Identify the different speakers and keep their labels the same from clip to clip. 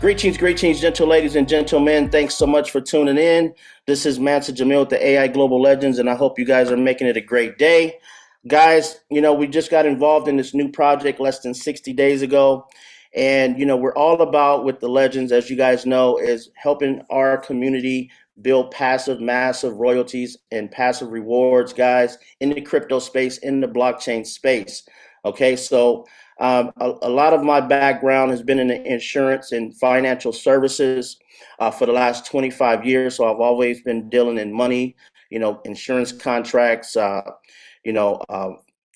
Speaker 1: Greetings, gentle ladies and gentlemen. Thanks so much for tuning in. This is Mansa Jamil with the AI Global Legends, and I hope you guys are making it a great day. Guys, we just got involved in this new project less than 60 days ago. And, we're all about with the Legends, as you guys know, is helping our community build passive, massive royalties and passive rewards, guys, in the crypto space, in the blockchain space. Okay, so a lot of my background has been in the insurance and financial services for the last 25 years. So I've always been dealing in money, insurance contracts, you know, uh,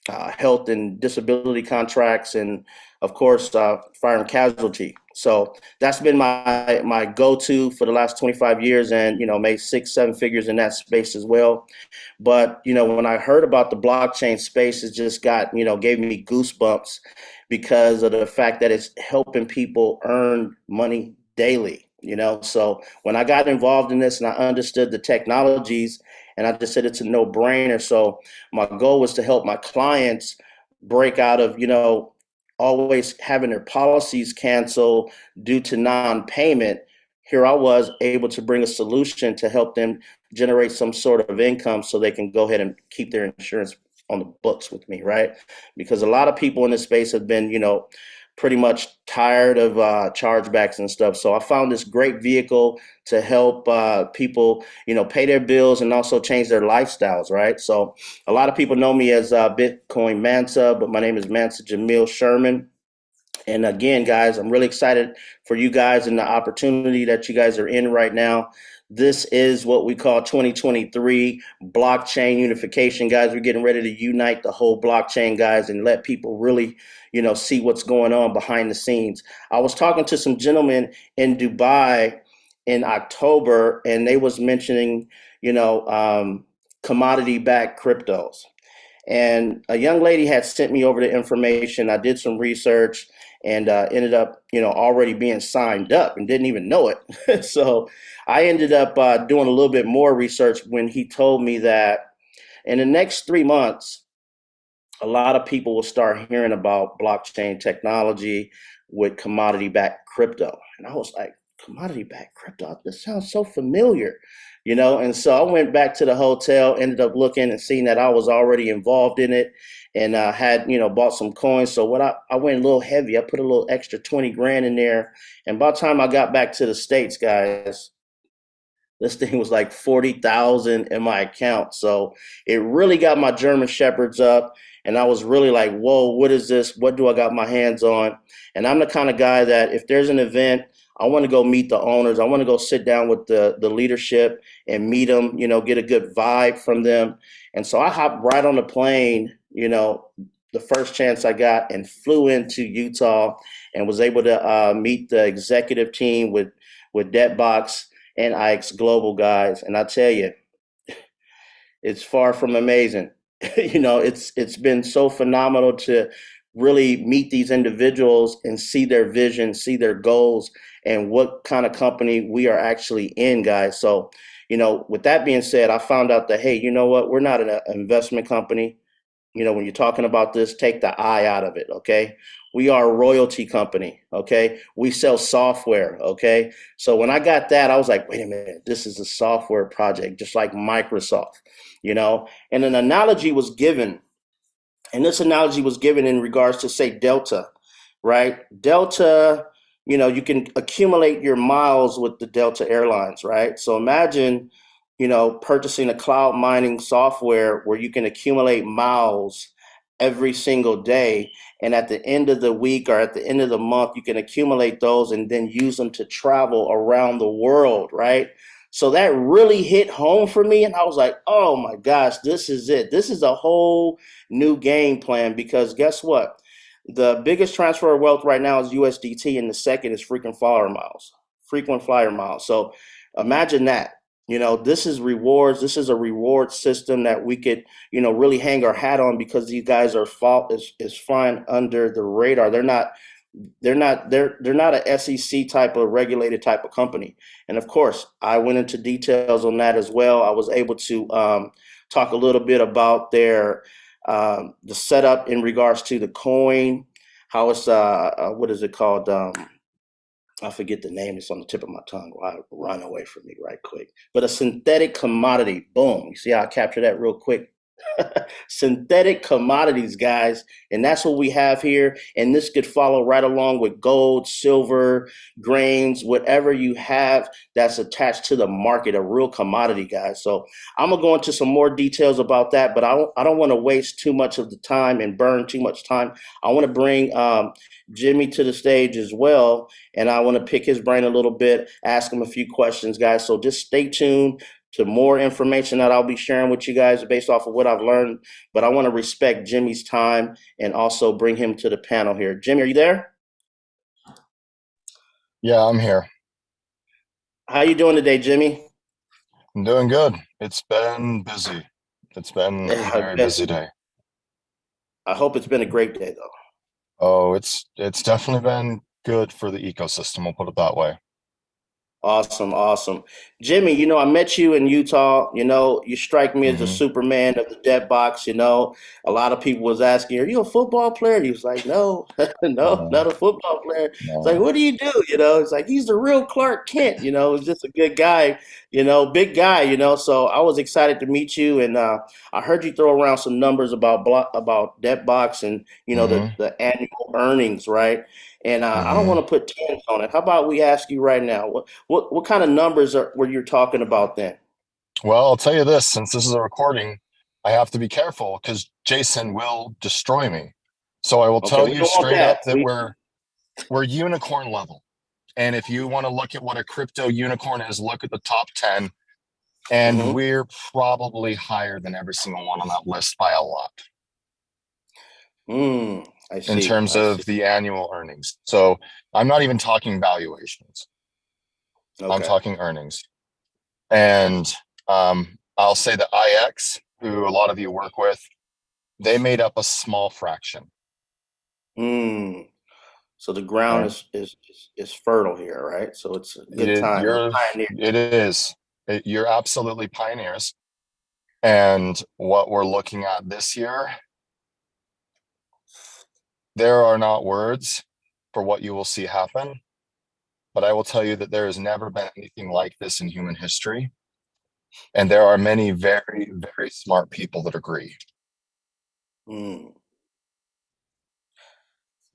Speaker 1: health and disability contracts, and of course, fire and casualty. So that's been my go-to for the last 25 years, and made 6, 7 figures in that space as well. But when I heard about the blockchain space, it just got gave me goosebumps because of the fact that it's helping people earn money daily. So when I got involved in this and I understood the technologies, and I just said it's a no-brainer. So my goal was to help my clients break out of always having their policies cancel due to non-payment. Here I was able to bring a solution to help them generate some sort of income so they can go ahead and keep their insurance on the books with me, right? Because a lot of people in this space have been, pretty much tired of chargebacks and stuff. So I found this great vehicle to help people, pay their bills and also change their lifestyles, right? So a lot of people know me as Bitcoin Mansa, but my name is Mansa Jamil Sherman. And again, guys, I'm really excited for you guys and the opportunity that you guys are in right now. This is what we call 2023 blockchain unification, guys. We're getting ready to unite the whole blockchain, guys, and let people really, see what's going on behind the scenes. I was talking to some gentlemen in Dubai in October, and they was mentioning, commodity-backed cryptos. And a young lady had sent me over the information. I did some research and ended up, already being signed up and didn't even know it. So I ended up doing a little bit more research when he told me that in the next 3 months, a lot of people will start hearing about blockchain technology with commodity-backed crypto. And I was like, commodity-backed crypto? This sounds so familiar, And so I went back to the hotel, ended up looking and seeing that I was already involved in it, and had, bought some coins. So I went a little heavy. I put a little extra 20 grand in there. And by the time I got back to the States, guys, this thing was like 40,000 in my account. So it really got my German Shepherds up. And I was really like, whoa, what is this? What do I got my hands on? And I'm the kind of guy that if there's an event, I want to go meet the owners. I want to go sit down with the leadership and meet them, get a good vibe from them. And so I hopped right on the plane, the first chance I got, and flew into Utah and was able to meet the executive team with DebtBox and IX Global, guys. And I tell you, it's far from amazing. It's been so phenomenal to really meet these individuals and see their vision, see their goals, and what kind of company we are actually in, guys. So, with that being said, I found out that, hey, you know what? We're not an investment company. When you're talking about this, take the I out of it, okay? We are a royalty company, okay? We sell software, okay? So when I got that, I was like, wait a minute, this is a software project, just like Microsoft, And an analogy was given, and this analogy was given in regards to, say, Delta, right? Delta, you can accumulate your miles with the Delta Airlines, right? So imagine, purchasing a cloud mining software where you can accumulate miles every single day. And at the end of the week or at the end of the month, you can accumulate those and then use them to travel around the world, right? So that really hit home for me. And I was like, oh my gosh, this is it. This is a whole new game plan, because guess what? The biggest transfer of wealth right now is USDT, and the second is frequent flyer miles. So imagine that. This is rewards. This is a reward system that we could, really hang our hat on, because these guys are is flying under the radar. They're not a SEC type of regulated type of company. And of course, I went into details on that as well. I was able to talk a little bit about their the setup in regards to the coin, how it's what is it called? I forget the name. It's on the tip of my tongue. Why run away from me right quick? But a synthetic commodity. Boom. You see how I capture that real quick? Synthetic commodities, guys. And that's what we have here. And this could follow right along with gold, silver, grains, whatever you have that's attached to the market, a real commodity, guys. So I'm going to go into some more details about that, but I don't want to waste too much of the time and burn too much time. I want to bring Jimmy to the stage as well. And I want to pick his brain a little bit, ask him a few questions, guys. So just stay tuned to more information that I'll be sharing with you guys based off of what I've learned. But I want to respect Jimmy's time and also bring him to the panel here. Jimmy, are you there?
Speaker 2: Yeah, I'm here.
Speaker 1: How you doing today, Jimmy?
Speaker 2: I'm doing good. It's been busy. It's been a
Speaker 1: I
Speaker 2: very
Speaker 1: bet.
Speaker 2: busy day.
Speaker 1: I hope it's been a great day, though.
Speaker 2: Oh, it's definitely been good for the ecosystem, we'll put it that way.
Speaker 1: Awesome, awesome. Jimmy, I met you in Utah. You strike me as a
Speaker 2: Hmm.
Speaker 1: Superman of the DebtBox. A lot of people was asking, "Are you a football player?" He was like, "No, no,
Speaker 2: No,
Speaker 1: not a football player." It's like,
Speaker 2: no.
Speaker 1: "What do you do?" It's like he's the real Clark Kent. He's just a good guy. Big guy. So I was excited to meet you, and I heard you throw around some numbers about DebtBox and the
Speaker 2: Hmm.
Speaker 1: the annual earnings, right? And I don't
Speaker 2: Hmm.
Speaker 1: want to put tens on it. How about we ask you right now? What kind of numbers were you talking about then?
Speaker 2: Well, I'll tell you this, since this is a recording, I have to be careful because Jason will destroy me. So I will
Speaker 1: Okay,
Speaker 2: tell
Speaker 1: we
Speaker 2: you
Speaker 1: don't want
Speaker 2: straight
Speaker 1: that.
Speaker 2: up that we're unicorn level. And if you want to look at what a crypto unicorn is, look at the top 10. And
Speaker 1: Mm-hmm.
Speaker 2: we're probably higher than every single one on that list by a lot
Speaker 1: I
Speaker 2: in
Speaker 1: see.
Speaker 2: terms
Speaker 1: I see.
Speaker 2: of the annual earnings. So I'm not even talking valuations. I'm
Speaker 1: Okay.
Speaker 2: talking earnings. And I'll say that IX, who a lot of you work with, they made up a small fraction.
Speaker 1: Mm. So the ground
Speaker 2: Right?
Speaker 1: is fertile here, right? So it's a good time. We're
Speaker 2: You're,
Speaker 1: pioneers.
Speaker 2: it is. You're absolutely pioneers. And what we're looking at this year, there are not words for what you will see happen. But I will tell you that there has never been anything like this in human history. And there are many very, very smart people that agree.
Speaker 1: Mm.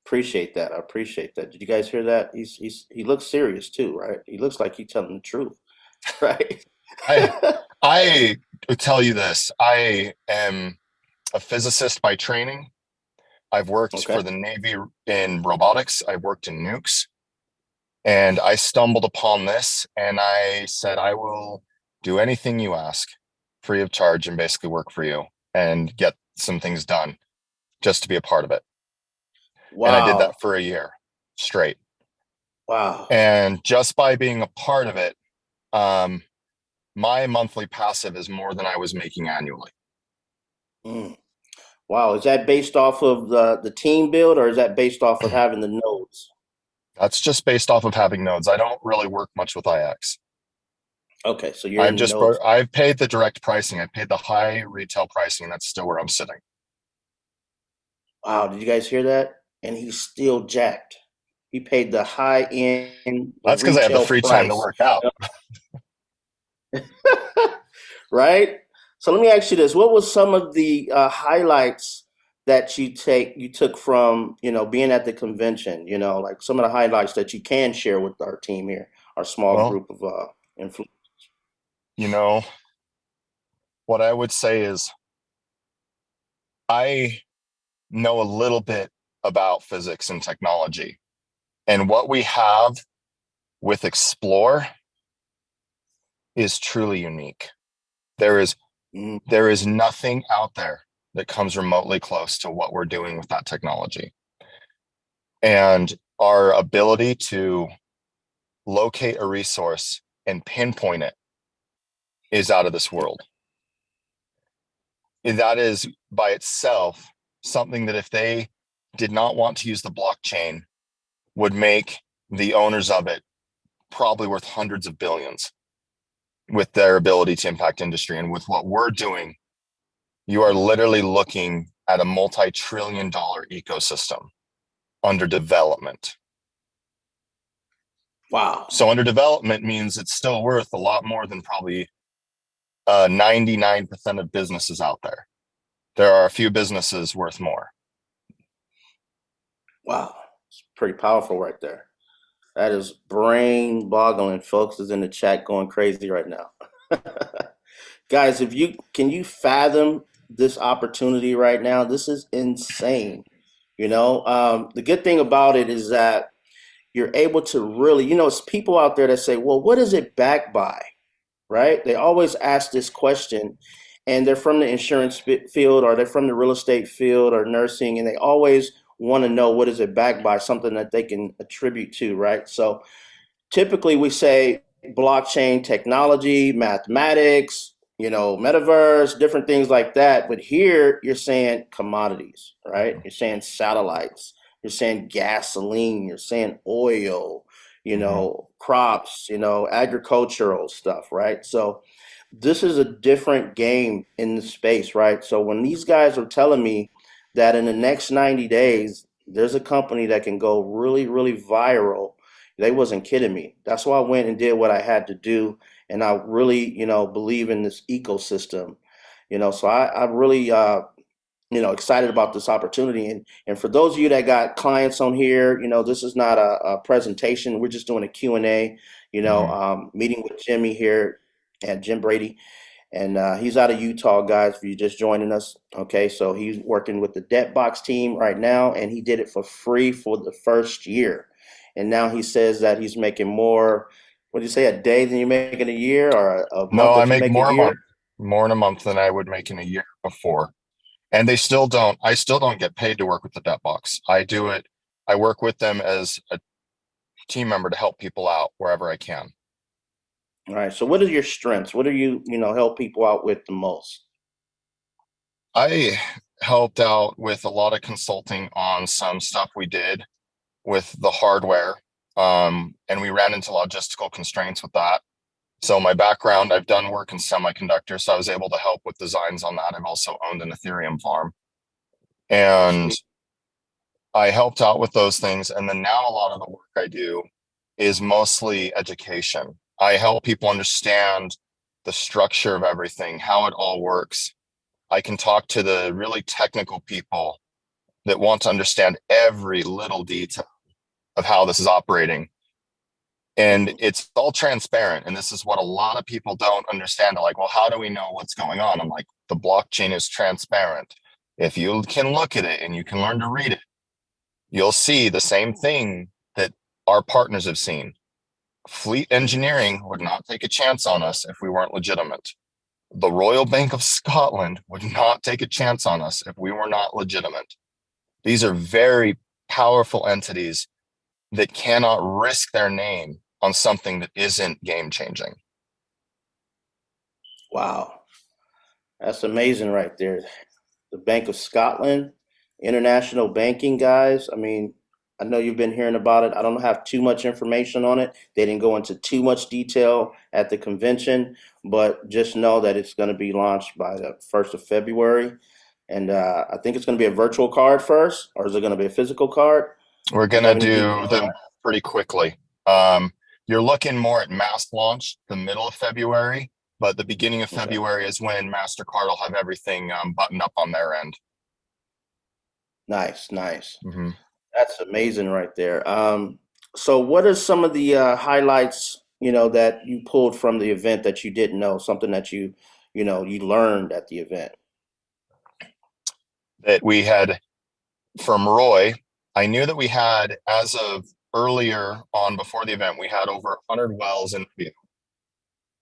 Speaker 1: Appreciate that. I appreciate that. Did you guys hear that? He looks serious too, right? He looks like he's telling the truth, right?
Speaker 2: I I tell you this. I am a physicist by training. I've worked
Speaker 1: Okay.
Speaker 2: for the Navy in robotics. I've worked in nukes. And I stumbled upon this and I said, I will do anything you ask free of charge and basically work for you and get some things done just to be a part of it. And I did
Speaker 1: Wow.
Speaker 2: that for a year straight.
Speaker 1: Wow.
Speaker 2: And just by being a part of it, um, my monthly passive is more than I was making annually.
Speaker 1: Mm. Wow. Is that based off of the team build or is that based off of having the nodes?
Speaker 2: That's just based off of having nodes. I don't really work much with IX.
Speaker 1: Okay, so you're in the nodes.
Speaker 2: I've paid the direct pricing. I paid the high retail pricing, and that's still where I'm sitting.
Speaker 1: Wow, did you guys hear that? And he's still jacked. He paid the high end, the
Speaker 2: That's because I have the
Speaker 1: retail
Speaker 2: free time to
Speaker 1: price,
Speaker 2: work out.
Speaker 1: right? So let me ask you this: what was some of the highlights that you took from being at the convention? Like some of the highlights that you can share with our team here, our small
Speaker 2: Well,
Speaker 1: group of influencers.
Speaker 2: you know, what I would say is I know a little bit about physics and technology. And what we have with Explore is truly unique. There is
Speaker 1: Mm,
Speaker 2: there is nothing out there that comes remotely close to what we're doing with that technology. And our ability to locate a resource and pinpoint it is out of this world. That is by itself something that if they did not want to use the blockchain would make the owners of it probably worth hundreds of billions with their ability to impact industry. And with what we're doing, you are literally looking at a multi-trillion-dollar ecosystem under development.
Speaker 1: Wow.
Speaker 2: So under development means it's still worth a lot more than probably 99% of businesses out there. There are a few businesses worth more.
Speaker 1: Wow. It's pretty powerful right there. That is brain boggling. Folks is in the chat going crazy right now. Guys, if you can you fathom this opportunity right now? This is insane. The good thing about it is that you're able to really, it's people out there that say, well, what is it backed by? Right? They always ask this question, and they're from the insurance field, or they're from the real estate field, or nursing, and they always want to know what is it backed by, something that they can attribute to, right? So typically we say blockchain technology, mathematics, metaverse, different things like that. But here you're saying commodities, right? You're saying satellites, you're saying gasoline, you're saying oil,
Speaker 2: Mm-hmm.
Speaker 1: crops, agricultural stuff, right? So this is a different game in the space, right? So when these guys are telling me that in the next 90 days, there's a company that can go really, really viral, they wasn't kidding me. That's why I went and did what I had to do. And I really, believe in this ecosystem, so I really, excited about this opportunity. And for those of you that got clients on here, this is not a presentation. We're just doing a Q&A,
Speaker 2: Mm-hmm.
Speaker 1: meeting with Jimmy here and Jim Brady. And he's out of Utah, guys, if you're just joining us. Okay, so he's working with the DebtBox team right now, and he did it for free for the first year. And now he says that he's making more, what do you say, a day than you make in a year, or a month
Speaker 2: No, I
Speaker 1: that you
Speaker 2: make
Speaker 1: make a
Speaker 2: more a
Speaker 1: year?
Speaker 2: month, more in a month than I would make in a year before. And I still don't get paid to work with the debt box. I work with them as a team member to help people out wherever I can.
Speaker 1: All right, so what are your strengths? What do you, help people out with the most?
Speaker 2: I helped out with a lot of consulting on some stuff we did with the hardware. And we ran into logistical constraints with that. So my background, I've done work in semiconductors, so I was able to help with designs on that. I've also owned an Ethereum farm.
Speaker 1: Oh,
Speaker 2: And
Speaker 1: sweet.
Speaker 2: I helped out with those things. And then now a lot of the work I do is mostly education. I help people understand the structure of everything, how it all works. I can talk to the really technical people that want to understand every little detail of how this is operating. And
Speaker 1: Mhm.
Speaker 2: it's all transparent. And this is what a lot of people don't understand. They're like, well, how do we know what's going on? I'm like, the blockchain is transparent. If you can look at it and you can learn to read it, you'll see the same thing that our partners have seen. Fleet engineering would not take a chance on us if we weren't legitimate. The Royal Bank of Scotland would not take a chance on us if we were not legitimate. These are very powerful entities that cannot risk their name on something that isn't game changing.
Speaker 1: Wow, that's amazing right there. The Bank of Scotland, international banking, guys. I mean, I know you've been hearing about it. I don't have too much information on it. They didn't go into too much detail at the convention, but just know that it's going to be launched by the 1st of February. And I think it's going to be a virtual card first, or is it going to be a physical card?
Speaker 2: We're
Speaker 1: Do
Speaker 2: going
Speaker 1: you
Speaker 2: to
Speaker 1: have any
Speaker 2: do
Speaker 1: details on
Speaker 2: them pretty quickly. Um, you're looking more at mass launch the middle of February, but the beginning of
Speaker 1: that? Okay.
Speaker 2: February is when MasterCard will have everything buttoned up on their end.
Speaker 1: Nice, nice.
Speaker 2: Mm-hmm.
Speaker 1: That's amazing right there. So what are some of the highlights, that you pulled from the event that you didn't know, something that you learned at the event?
Speaker 2: That we had from Roy, I knew that we had, as of earlier on before the event, we had over 100 wells in view.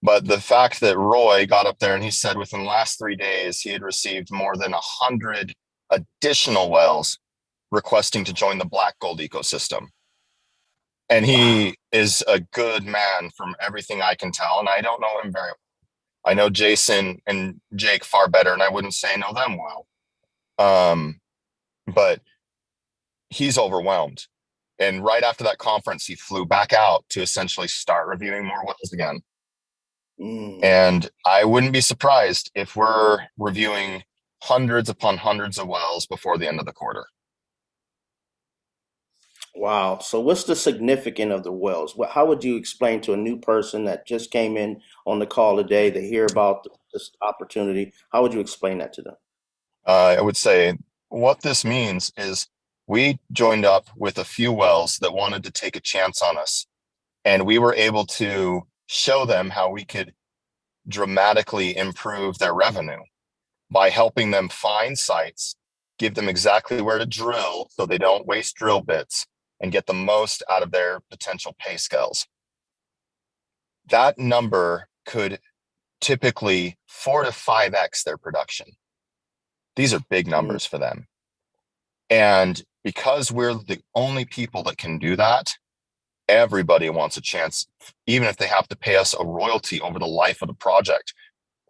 Speaker 2: But the fact that Roy got up there and he said within the last 3 days, he had received more than 100 additional wells requesting to join the black gold ecosystem. And
Speaker 1: Wow.
Speaker 2: he is a good man from everything I can tell. And I don't know him very well. I know Jason and Jake far better, and I wouldn't say know them well. But he's overwhelmed. And right after that conference, he flew back out to essentially start reviewing more wells again.
Speaker 1: Mm.
Speaker 2: And I wouldn't be surprised if we're reviewing hundreds upon hundreds of wells before the end of the quarter.
Speaker 1: Wow. So what's the significance of the wells? How would you explain to a new person that just came in on the call today, they hear about this opportunity? How would you explain that to them?
Speaker 2: I would say what this means is we joined up with a few wells that wanted to take a chance on us, and we were able to show them how we could dramatically improve their revenue by helping them find sites, give them exactly where to drill so they don't waste drill bits, and get the most out of their potential pay scales. That number could typically 4 to 5x their production. These are big
Speaker 1: Mm,
Speaker 2: numbers for them. And because we're the only people that can do that, everybody wants a chance, even if they have to pay us a royalty over the life of the project.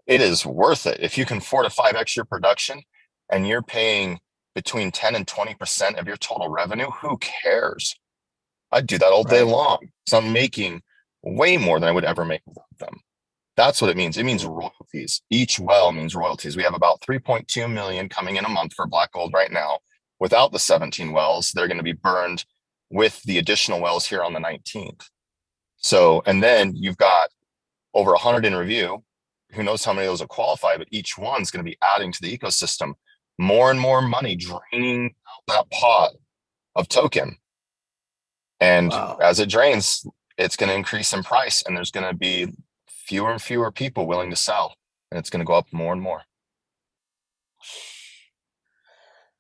Speaker 2: It is worth it. If you can 4 to 5x your production and you're paying between 10 and 20% of your total revenue, who cares? I'd do that all day
Speaker 1: right.
Speaker 2: long. So I'm making way more than I would ever make without them. That's what it means. It means
Speaker 1: Mm,
Speaker 2: royalties. Each well means royalties. We have about 3.2 million coming in a month for black gold right now. Without the 17 wells, they're going to be burned with the additional wells here on the 19th. So, and then you've got over 100 in review. Who knows how many of those will qualify, but each one's going to be adding to the ecosystem more and more money, draining out that pot of token. And
Speaker 1: wow.
Speaker 2: as it drains, it's going to increase in price, and there's going to be fewer and fewer people willing to sell, and it's going to go up more and more.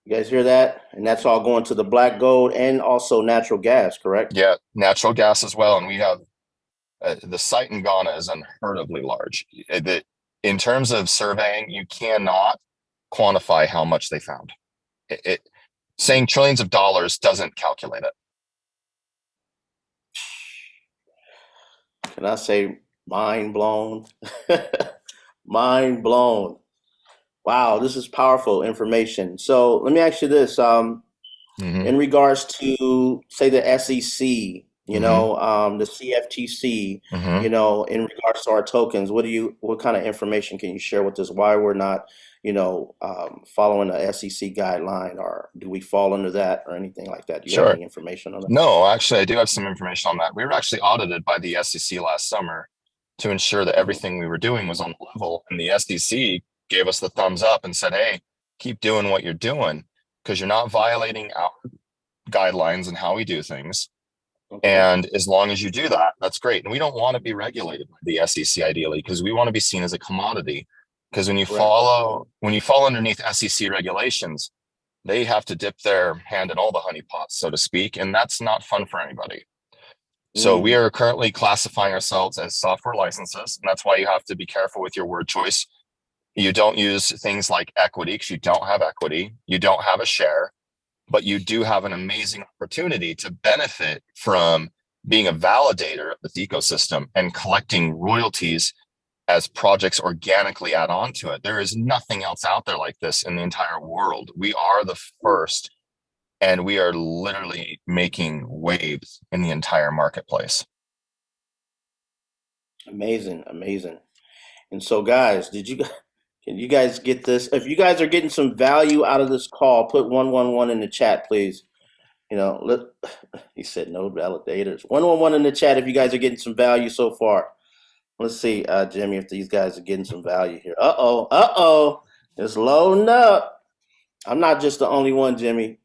Speaker 1: You guys hear that? And that's all going to the black gold and also natural gas, correct?
Speaker 2: Yeah, natural gas as well. And we have the site in Ghana is unheardably large. That in terms of surveying, you cannot quantify how much they found. Saying trillions of dollars doesn't calculate it.
Speaker 1: Can I say mind blown? Mind blown. Wow, this is powerful information. So let me ask you this.
Speaker 2: Mm-hmm.
Speaker 1: In regards to say the SEC,
Speaker 2: Mm-hmm.
Speaker 1: the CFTC,
Speaker 2: Mm-hmm.
Speaker 1: in regards to our tokens, what kind of information can you share with us? Why we're not, following the SEC guideline, or do we fall under that or anything like that? Do you have
Speaker 2: Sure.
Speaker 1: any information on that?
Speaker 2: No, actually, I do have some information on that. We were actually audited by the SEC last summer to ensure that
Speaker 1: Hmm.
Speaker 2: everything we were doing was on the level. And the SEC gave us the thumbs up and said, hey, keep doing what you're doing because you're not violating our guidelines and how we do things.
Speaker 1: Okay.
Speaker 2: And as long as you do that, that's great. And we don't want to be regulated by the SEC ideally because we want to be seen as a commodity. Because
Speaker 1: Correct.
Speaker 2: when you fall underneath SEC regulations, they have to dip their hand in all the honey pots, so to speak, and that's not fun for anybody. So we
Speaker 1: Mm,
Speaker 2: are currently classifying ourselves as software licenses, and that's why you have to be careful with your word choice. You don't use things like equity because you don't have equity, you don't have a share, but you do have an amazing opportunity to benefit from being a validator of this ecosystem and collecting royalties as projects organically add on to it. There is nothing else out there like this in the entire world. We are the first, and we are literally making waves in the entire marketplace.
Speaker 1: amazing, amazing. And so, guys, can you guys get this? If you guys are getting some value out of this call, put 111 in the chat, please. Let he said no validators. 111 in the chat if you guys are getting some value so far. Let's see, Jimmy, if these guys are getting some value here. Uh-oh, uh-oh. It's loading up. I'm not just the only one, Jimmy.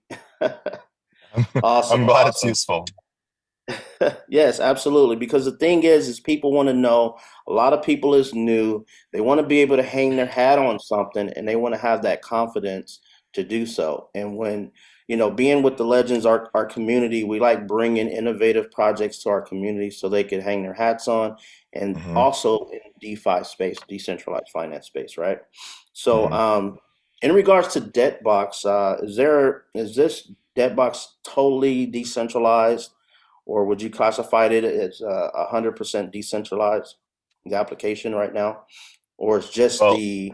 Speaker 1: Awesome,
Speaker 2: I'm glad it's
Speaker 1: awesome.
Speaker 2: useful.
Speaker 1: Yes, absolutely. Because the thing is people want to know. A lot of people is new. They want to be able to hang their hat on something, and they want to have that confidence to do so. And when being with the legends, our community, we like bringing innovative projects to our community so they could hang their hats on, and
Speaker 2: Mm-hmm,
Speaker 1: also in DeFi space, decentralized finance space, right? So,
Speaker 2: mm-hmm.
Speaker 1: in regards to DebtBox, is this DebtBox totally decentralized? Or would you classify it as 100% decentralized, the application right now? Or it's just
Speaker 2: Well,
Speaker 1: the,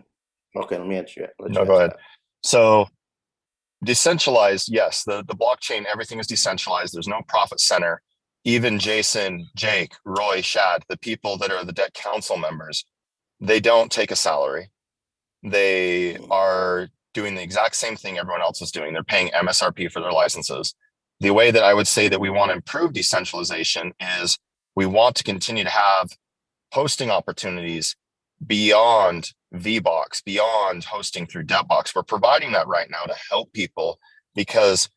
Speaker 1: okay, let
Speaker 2: no,
Speaker 1: you
Speaker 2: go
Speaker 1: answer
Speaker 2: ahead.
Speaker 1: that.
Speaker 2: So decentralized, yes, the blockchain, everything is decentralized. There's no profit center. Even Jason, Jake, Roy, Shad, the people that are the debt council members, they don't take a salary. They
Speaker 1: Mm,
Speaker 2: are doing the exact same thing everyone else is doing. They're paying MSRP for their licenses. The way that I would say that we want to improve decentralization is we want to continue to have hosting opportunities beyond VBox, beyond hosting through DebtBox. We're providing that right now to help people, because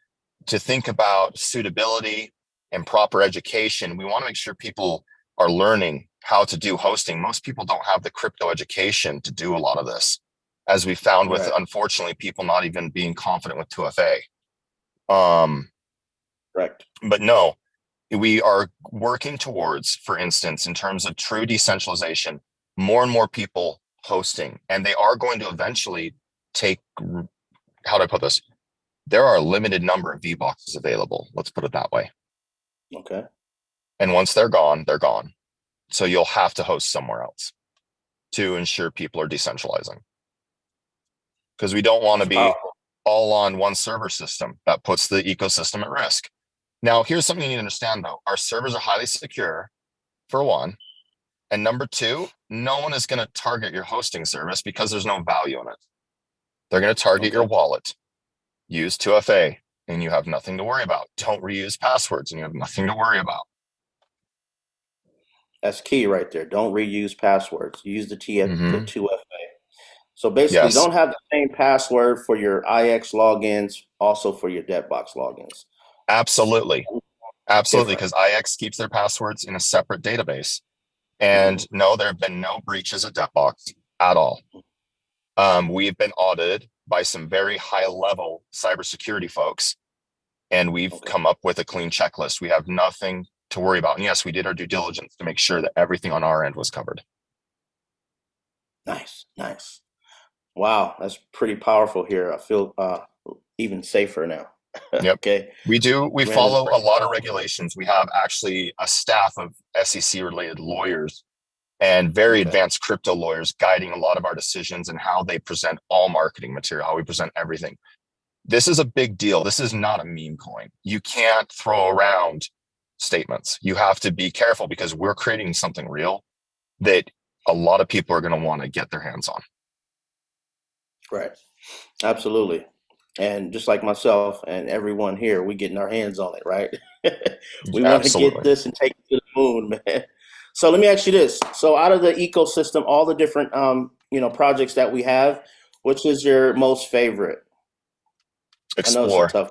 Speaker 2: to think about suitability and proper education, we want to make sure people are learning how to do hosting. Most people don't have the crypto education to do a lot of this, as we found with,
Speaker 1: Right.
Speaker 2: unfortunately, people not even being confident with 2FA. Um,
Speaker 1: Correct.
Speaker 2: but no, we are working towards, for instance, in terms of true decentralization, more and more people hosting, and they are going to eventually take, how do I put this? There are a limited number of V boxes available. Let's put it that way.
Speaker 1: Okay.
Speaker 2: And once they're gone, they're gone. So you'll have to host somewhere else to ensure people are decentralizing, because we don't want to
Speaker 1: That's
Speaker 2: be
Speaker 1: powerful.
Speaker 2: all on one server system. That puts the ecosystem at risk. Now, here's something you need to understand, though. Our servers are highly secure, for one. And number two, no one is going to target your hosting service because there's no value in it. They're going to target
Speaker 1: Okay.
Speaker 2: your wallet. Use 2FA and you have nothing to worry about. Don't reuse passwords and you have nothing to worry about.
Speaker 1: That's key right there. Don't reuse passwords. Use the the
Speaker 2: Mm-hmm.
Speaker 1: 2FA. So basically,
Speaker 2: Yes,
Speaker 1: don't have the same password for your IX logins, also for your DebtBox logins.
Speaker 2: absolutely. Absolutely.
Speaker 1: Different.
Speaker 2: Because IX keeps their passwords in a separate database.
Speaker 1: Hmm.
Speaker 2: And no, there have been no breaches at DebtBox at all. We've been audited by some very high level cybersecurity folks, and we've
Speaker 1: Okay.
Speaker 2: come up with a clean checklist. We have nothing to worry about. And yes, we did our due diligence to make sure that everything on our end was covered.
Speaker 1: Nice. Nice. Wow, that's pretty powerful here. I feel even safer now.
Speaker 2: Yep.
Speaker 1: Okay.
Speaker 2: We
Speaker 1: Man, it's
Speaker 2: follow a
Speaker 1: pretty
Speaker 2: lot of
Speaker 1: powerful.
Speaker 2: regulations. We have actually a staff of SEC related lawyers and very
Speaker 1: Okay.
Speaker 2: advanced crypto lawyers guiding a lot of our decisions and how they present all marketing material, how we present everything. This is a big deal. This is not a meme coin. You can't throw around statements. You have to be careful because we're creating something real that a lot of people are going to want to get their hands on.
Speaker 1: Right. Absolutely. And just like myself and everyone here, we getting our hands on it, right? We want to get
Speaker 2: Absolutely.
Speaker 1: this and take it to the moon, man. So let me ask you this. So out of the ecosystem, all the different projects that we have, which is your most favorite? I know it's a
Speaker 2: Explore.
Speaker 1: tough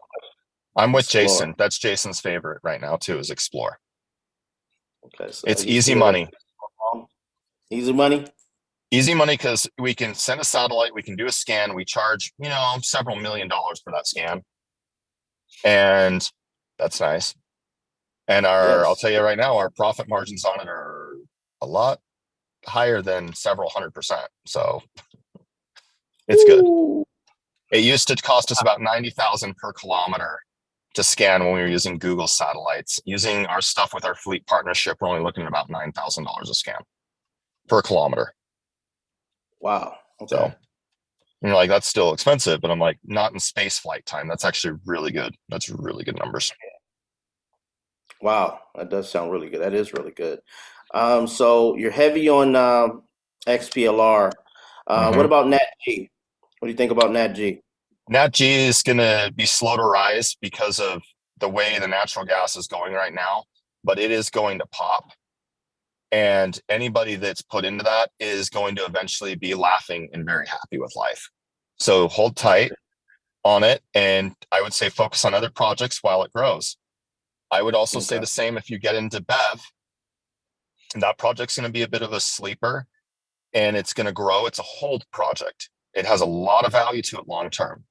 Speaker 2: I'm with
Speaker 1: explore.
Speaker 2: Jason. That's Jason's favorite right now too, is Explore.
Speaker 1: Okay, so
Speaker 2: It's
Speaker 1: you
Speaker 2: easy
Speaker 1: feel
Speaker 2: money.
Speaker 1: easy money?
Speaker 2: Easy money because we can send a satellite, we can do a scan, we charge, several $1 million for that scan. And that's nice. And I'll
Speaker 1: Yes.
Speaker 2: tell you right now, our profit margins on it are a lot higher than several 100%. So it's good.
Speaker 1: Ooh.
Speaker 2: It used to cost us about 90,000 per kilometer to scan when we were using Google satellites. Using our stuff with our fleet partnership, we're only looking at about $9,000 a scan per kilometer.
Speaker 1: Wow.
Speaker 2: So
Speaker 1: Okay.
Speaker 2: you're like, that's still expensive, but I'm like, not in space flight time. That's actually really good. That's really good numbers.
Speaker 1: Wow. That does sound really good. That is really good. So you're heavy on XPLR. What
Speaker 2: Mm-hmm.
Speaker 1: about NatG? What do you think about NatG?
Speaker 2: NatG is going to be slow to rise because of the way the natural gas is going right now, but it is going to pop. And anybody that's put into that is going to eventually be laughing and very happy with life. So hold tight on it. And I would say focus on other projects while it grows. I would also say
Speaker 1: Okay.
Speaker 2: the same if you get into BEV. That project's going to be a bit of a sleeper and it's going to grow. It's a hold project. It has a lot of value to it long term.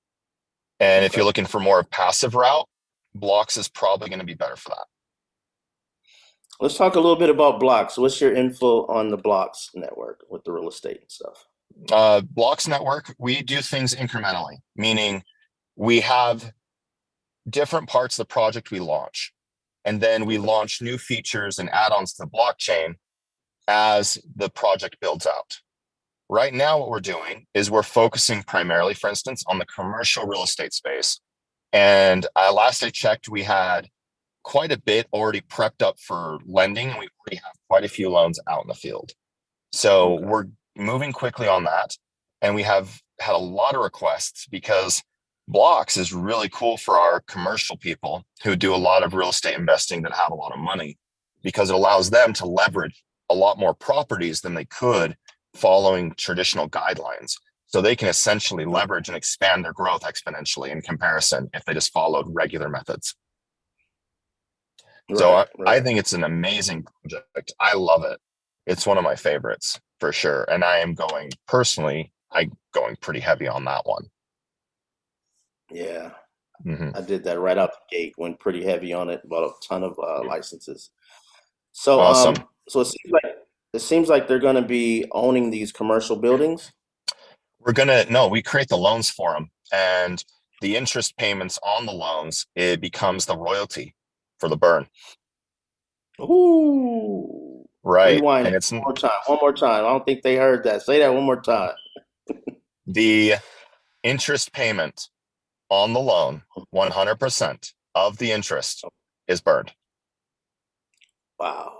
Speaker 2: And if you're
Speaker 1: Okay.
Speaker 2: looking for more of passive route, blocks is probably going to be better for that.
Speaker 1: Let's talk a little bit about blocks. What's your info on the blocks network with the real estate and stuff?
Speaker 2: Blocks network, we do things incrementally, meaning we have different parts of the project we launch, and then we
Speaker 1: Okay.
Speaker 2: launch new features and add-ons to the blockchain as the project builds out. Right now, what we're doing is we're focusing primarily, for instance, on the commercial real estate space. And last I checked, we had quite a bit already prepped up for lending, and we already have quite a few loans out in the field. So
Speaker 1: Okay.
Speaker 2: we're moving quickly on that. And we have had a lot of requests because Blocks is really cool for our commercial people who do a lot of real estate investing that have a lot of money, because it allows them to leverage a lot more properties than they could following traditional guidelines. So they can essentially leverage and expand their growth exponentially in comparison if they just followed regular methods. So
Speaker 1: Right,
Speaker 2: I
Speaker 1: right.
Speaker 2: think it's an amazing project. I love it. It's one of my favorites for sure. And I'm going pretty heavy on that one.
Speaker 1: Yeah,
Speaker 2: Mm-hmm.
Speaker 1: I did that right out the gate. Went pretty heavy on it. Bought a ton of licenses. So,
Speaker 2: Awesome.
Speaker 1: so it seems like they're going to be owning these commercial buildings.
Speaker 2: No, we create the loans for them, and the interest payments on the loans, it becomes the royalty for the burn.
Speaker 1: Ooh,
Speaker 2: Right.
Speaker 1: rewind
Speaker 2: And
Speaker 1: that
Speaker 2: it's
Speaker 1: one more time. One more time. I don't think they heard that. Say that one more time.
Speaker 2: the interest payment on the loan, 100% of the interest is burned.
Speaker 1: Wow,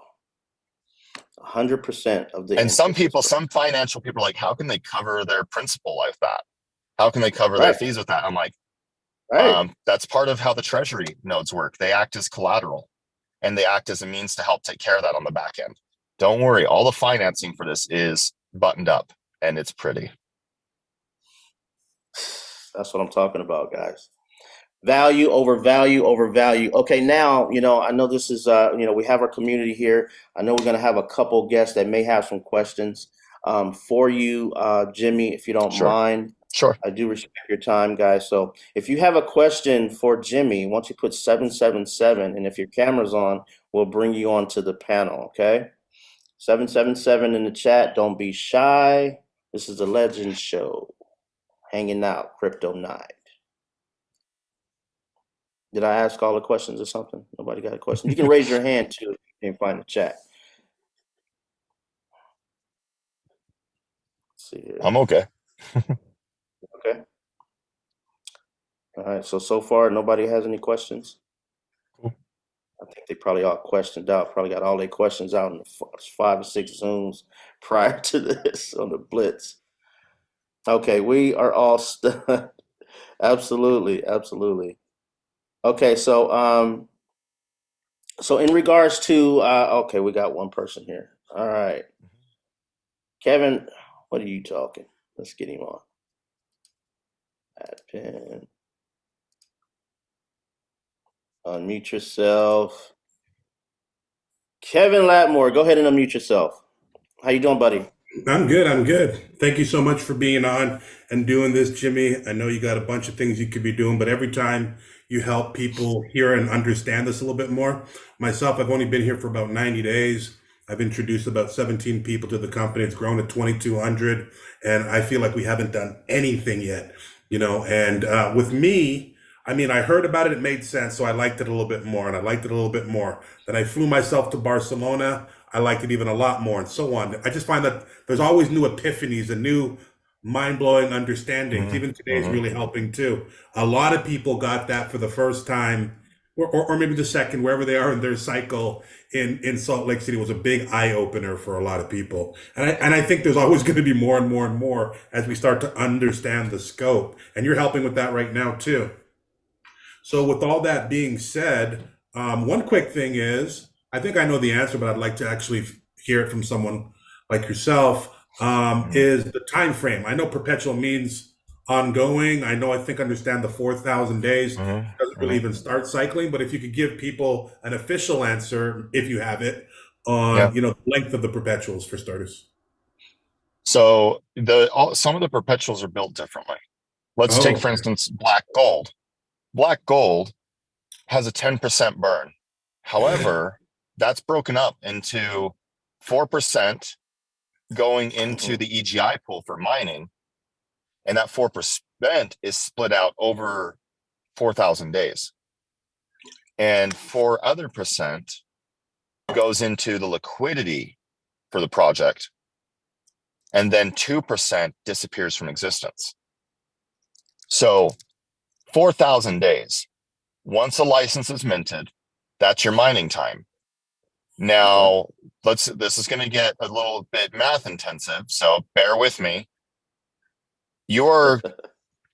Speaker 1: 100% of the
Speaker 2: And some
Speaker 1: interest is
Speaker 2: people,
Speaker 1: burnt.
Speaker 2: some financial people are like, how can they cover their principal like that? How can they cover their
Speaker 1: Right,
Speaker 2: fees with that? I'm like,
Speaker 1: right.
Speaker 2: that's part of how the treasury notes work. They act as collateral, and they act as a means to help take care of that on the back end. Don't worry, all the financing for this is buttoned up, and it's pretty.
Speaker 1: That's what I'm talking about, guys. Value over value over value. Okay, now, I know this is, we have our community here. I know we're going to have a couple guests that may have some questions for you, Jimmy, if you don't
Speaker 2: Sure,
Speaker 1: mind.
Speaker 2: sure.
Speaker 1: I do respect your time, guys. So if you have a question for Jimmy, once you put 777, and if your camera's on, we'll bring you onto the panel, okay? 777 in the chat. Don't be shy. This is the Legend Show. Hanging out, Crypto Night. Did I ask all the questions or something? Nobody got a question. You can raise your hand too if you can't find the chat. Let's see here.
Speaker 2: I'm okay.
Speaker 1: Okay. All right. So far, nobody has any questions.
Speaker 2: Cool.
Speaker 1: I think they probably all questioned out. Probably got all their questions out in the 5 or 6 Zooms prior to this on the Blitz. Okay, we are all absolutely, absolutely. Okay, so in regards to okay, we got one person here. All right, Kevin, what are you talking? Let's get him on. Add pin. Unmute yourself. Kevin Latmore, go ahead and unmute yourself. How you doing, buddy?
Speaker 3: I'm good. I'm good. Thank you so much for being on and doing this, Jimmy. I know you got a bunch of things you could be doing, but every time you help people hear and understand this a little bit more. Myself, I've only been here for about 90 days. I've introduced about 17 people to the company. It's grown to 2,200, and I feel like we haven't done anything yet, And with me, I mean, I heard about it. It made sense. So I liked it a little bit more, and I liked it a little bit more. Then I flew myself to Barcelona. I liked it even a lot more, and so on. I just find that there's always new epiphanies and new mind-blowing understandings. Even
Speaker 2: Mm-hmm.
Speaker 3: today's
Speaker 2: Mm-hmm.
Speaker 3: really helping too. A lot of people got that for the first time, or maybe the second, wherever they are in their cycle in Salt Lake City was a big eye-opener for a lot of people. And I think there's always going to be more and more and more as we start to understand the scope. And you're helping with that right now too. So with all that being said, one quick thing is, I think I know the answer, but I'd like to actually hear it from someone like yourself. Is the time frame? I know perpetual means ongoing. I think understand the 4,000 days doesn't
Speaker 2: Mm-hmm.
Speaker 3: really
Speaker 2: Mm-hmm.
Speaker 3: even start cycling. But if you could give people an official answer, if you have it,
Speaker 2: Yeah.
Speaker 3: on the length of the perpetuals for starters.
Speaker 2: So some of the perpetuals are built differently. Let's take,
Speaker 3: Oh,
Speaker 2: for instance, black gold. Black gold has a 10% burn. However, that's broken up into 4% going into
Speaker 1: Mhm.
Speaker 2: the EGI pool for mining, and that 4% is split out over 4,000 days. And 4% goes into the liquidity for the project, and then 2% disappears from existence. So 4,000 days. Once a license is minted, that's your mining time.
Speaker 1: Okay.
Speaker 2: Now, this is going to get a little bit math intensive, so bear with me. You're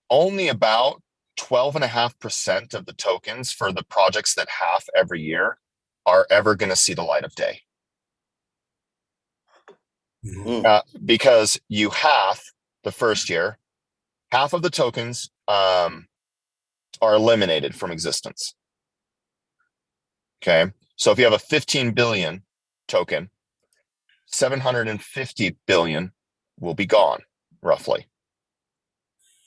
Speaker 2: only about 12.5% of the tokens for the projects that half every year are ever going to see the light of day. Because you half the first year, half of the tokens are eliminated from existence. Okay. So if you have a 15 billion token, 750 billion will be gone, roughly.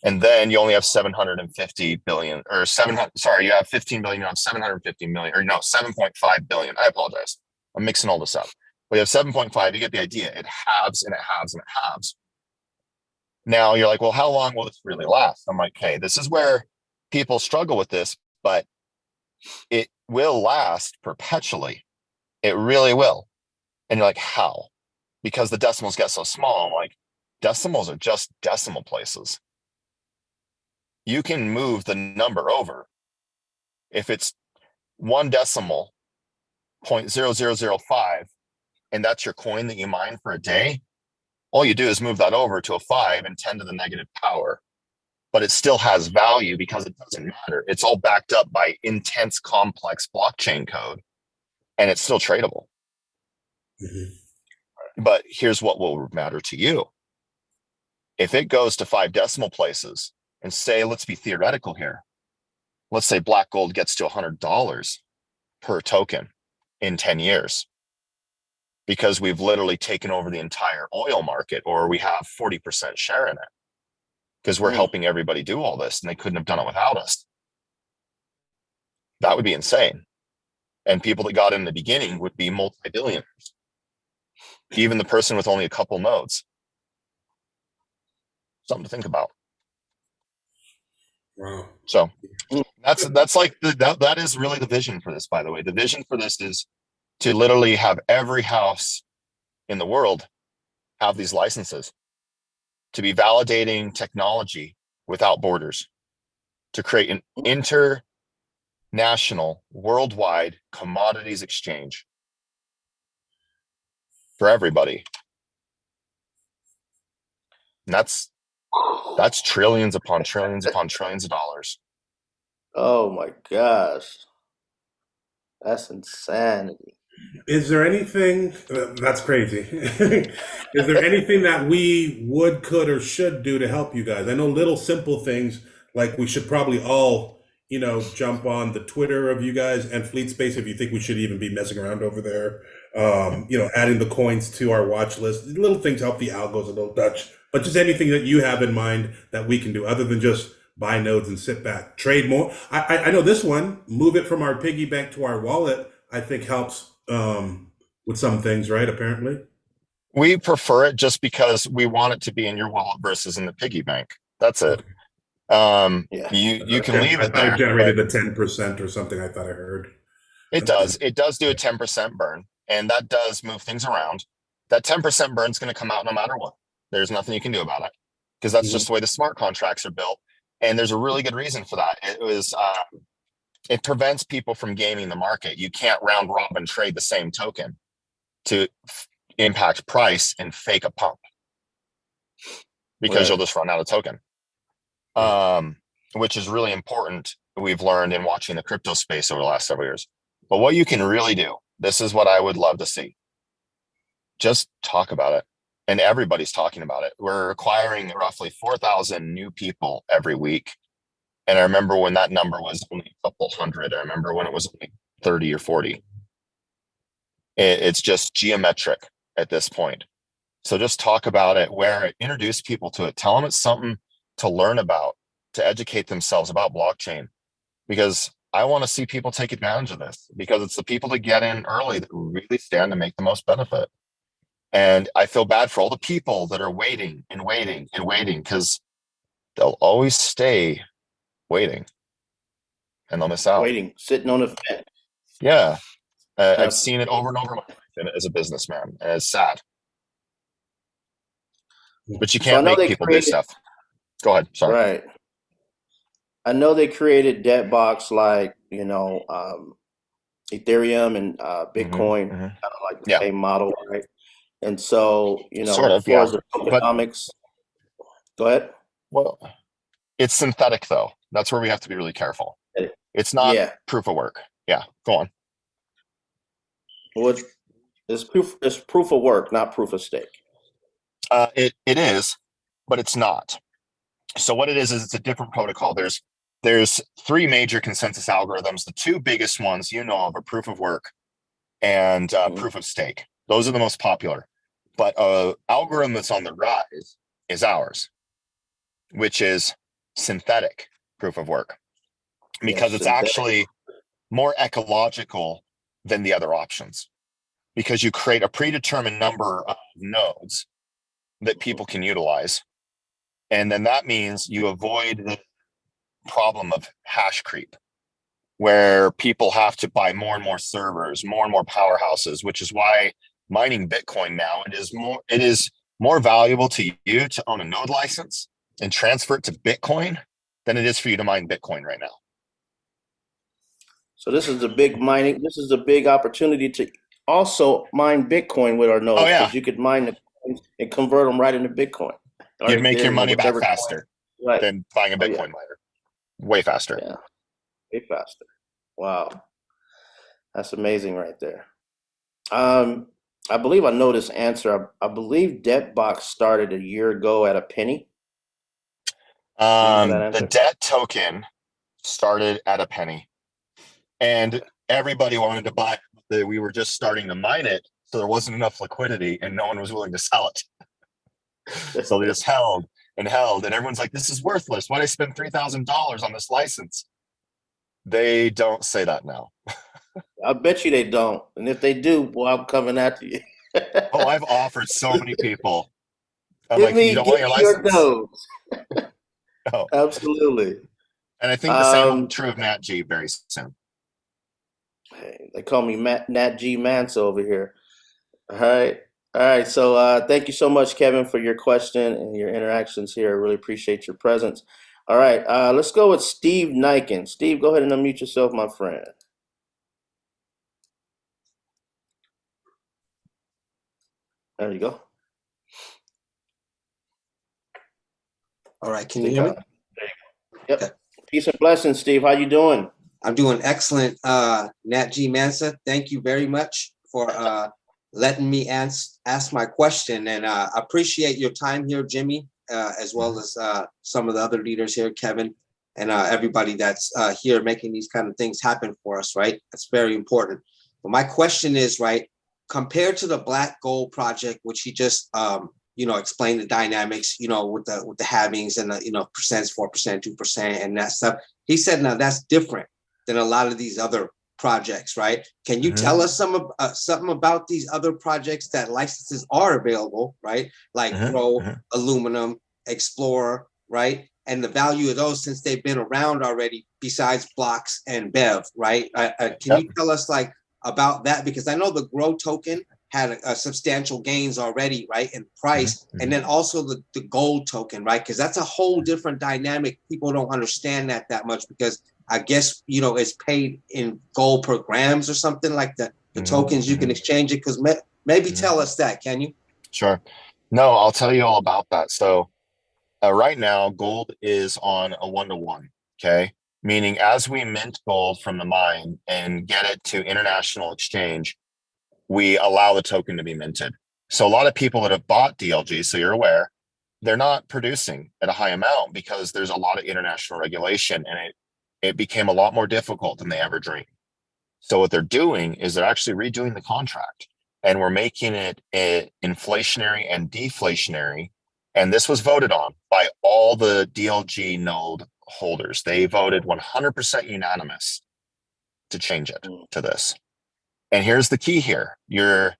Speaker 2: And then you only have 750 billion, or 700, sorry, you have 15 billion, you have 750 million, or no, 7.5 billion. I apologize. I'm mixing all this up. We have 7.5, you get the idea. It halves and it halves and it halves. Now you're like, well, how long will this really last? I'm like, hey, this is where people struggle with this, but it will last perpetually. It really will. And you're like, how? Because the decimals get so small. I'm like, decimals are just decimal places. You can move the number over. If it's 1 decimal, 0.0005, and that's your coin that you mine for a day, all you do is move that over to a 5 and 10 to the negative power. But it still has value because it doesn't matter. It's all backed up by intense, complex blockchain code, and it's still tradable. But here's what will matter to you. If it goes to 5 decimal places, and say, let's be theoretical here. Let's say black gold gets to $100 per token in 10 years because we've literally taken over the entire oil market, or we have 40% share in it because we're helping everybody do all this and they couldn't have done it without us. That would be insane. And people that got in the beginning would be multi-billionaires. Even the person with only a couple nodes. Something to think about.
Speaker 3: Wow.
Speaker 2: So that's like that is really the vision for this, by the way. The vision for this is to literally have every house in the world have these licenses, to be validating technology without borders, to create an international, worldwide commodities exchange for everybody. And that's trillions upon trillions upon trillions of dollars.
Speaker 1: Oh my gosh. That's insanity.
Speaker 3: Is there anything that's crazy? Is there anything that we would, could, or should do to help you guys? I know little simple things like we should probably all, jump on the Twitter of you guys and Fleet Space if you think we should even be messing around over there. Adding the coins to our watch list. Little things help the algos a little touch, but just anything that you have in mind that we can do other than just buy nodes and sit back, trade more. I know this one, move it from our piggy bank to our wallet, I think helps with some things, right? Apparently.
Speaker 2: We prefer it just because we want it to be in your wallet versus in the piggy bank. That's it. You can leave it there.
Speaker 3: I generated a 10% or something. I thought I heard.
Speaker 2: It does. It does do a 10% burn, and that does move things around. That 10% burn is going to come out no matter what. There's nothing you can do about it because that's just the way the smart contracts are built. And there's a really good reason for that. It prevents people from gaming the market. You can't round robin trade the same token to impact price and fake a pump because you'll just run out of token, which is really important. We've learned in watching the crypto space over the last several years. But what you can really do, this is what I would love to see. Just talk about it. And everybody's talking about it. We're acquiring roughly 4,000 new people every week. And I remember when that number was only a couple hundred. I remember when it was only 30 or 40. It's just geometric at this point. So just talk about it, introduce people to it. Tell them it's something to learn about, to educate themselves about blockchain. Because I want to see people take advantage of this because it's the people that get in early that really stand to make the most benefit. And I feel bad for all the people that are waiting and waiting and waiting because they'll always stay waiting and they'll miss out.
Speaker 1: Waiting, sitting on a fence.
Speaker 2: Yeah. I've seen it over and over in my life as a businessman, and it's sad. But you can't make people do stuff. Go ahead. Sorry.
Speaker 1: Right. I know they created DebtBox like, Ethereum and Bitcoin, kind of like the same model, right? And so,
Speaker 2: sort of,
Speaker 1: as far as the tokenomics, go ahead.
Speaker 2: Well, it's synthetic though. That's where we have to be really careful. It's not
Speaker 1: Yeah.
Speaker 2: proof of work. Yeah, go on.
Speaker 1: What is proof? It's proof of work, not proof of stake.
Speaker 2: It is, but it's not. So what it is it's a different protocol. There's three major consensus algorithms. The two biggest ones you know of are proof of work and proof of stake. Those are the most popular. But algorithm that's on the rise is ours, which is synthetic proof of work, because it's actually more ecological than the other options, because you create a predetermined number of nodes that people can utilize. And then that means you avoid the problem of hash creep, where people have to buy more and more servers, more and more powerhouses, which is why mining Bitcoin now, it is more valuable to you to own a node license and transfer it to Bitcoin than it is for you to mine Bitcoin right now.
Speaker 1: So this is a big mining. This is a big opportunity to also mine Bitcoin with our nodes,
Speaker 2: Oh yeah,
Speaker 1: because you could mine the coins and convert them right into Bitcoin or
Speaker 2: you'd make your
Speaker 1: Ethereum or
Speaker 2: money back
Speaker 1: whichever coin.
Speaker 2: faster
Speaker 1: Right.
Speaker 2: than buying a
Speaker 1: Oh yeah.
Speaker 2: Bitcoin miner. Way faster.
Speaker 1: Yeah. Way faster. Wow. That's amazing right there. I believe I know this answer. I believe DebtBox started a year ago at a penny. Do you know that
Speaker 2: The
Speaker 1: answer?
Speaker 2: debt token started at a penny, and everybody wanted to buy it. We were just starting to mine it, so there wasn't enough liquidity and no one was willing to sell it. So they just held and held, and everyone's like, this is worthless. Why'd I spend $3,000 on this license? They don't say that now.
Speaker 1: I bet you they don't. And if they do, boy, I'm coming after you.
Speaker 2: Oh, I've offered so many people. I'm
Speaker 1: Give
Speaker 2: like, you
Speaker 1: me,
Speaker 2: don't
Speaker 1: give
Speaker 2: want your
Speaker 1: me your
Speaker 2: license?
Speaker 1: nodes.
Speaker 2: Oh.
Speaker 1: Absolutely.
Speaker 2: And I think the same will be true of Nat G very soon.
Speaker 1: Hey, they call me Nat G Mance over here. All right. All right. So thank you so much, Kevin, for your question and your interactions here. I really appreciate your presence. All right. Let's go with Steve Niken. Steve, go ahead and unmute yourself, my friend. There you go.
Speaker 4: All right, can you hear me?
Speaker 1: Yep. Okay. Peace and blessings, Steve. How you doing?
Speaker 4: I'm doing excellent. Nat G Mansa, thank you very much for letting me ask my question, and I appreciate your time here, Jimmy, as well as some of the other leaders here, Kevin, and everybody that's here making these kind of things happen for us, right? That's very important. But my question is, right, compared to the Black Gold Project, which he just explain the dynamics, with the halvings and the, percents, 4%, 2%, and that stuff. He said, now that's different than a lot of these other projects, right? Can you tell us something about these other projects that licenses are available, right? Like Grow, Aluminum, Explorer, right? And the value of those, since they've been around already, besides blocks and BEV, right? Can you tell us about that? Because I know the Grow token had a substantial gains already, right, in price, and then also the gold token, right? Because that's a whole different dynamic. People don't understand that much, because I guess it's paid in gold per grams or something like that. The tokens you can exchange it. Because maybe tell us that, can you?
Speaker 2: Sure. No, I'll tell you all about that. So right now, gold is on a 1-to-1. Okay, meaning as we mint gold from the mine and get it to international exchange, we allow the token to be minted. So a lot of people that have bought DLG, so you're aware, they're not producing at a high amount because there's a lot of international regulation, and it became a lot more difficult than they ever dreamed. So what they're doing is they're actually redoing the contract, and we're making it inflationary and deflationary. And this was voted on by all the DLG node holders. They voted 100% unanimous to change it to this. And here's the key here. You're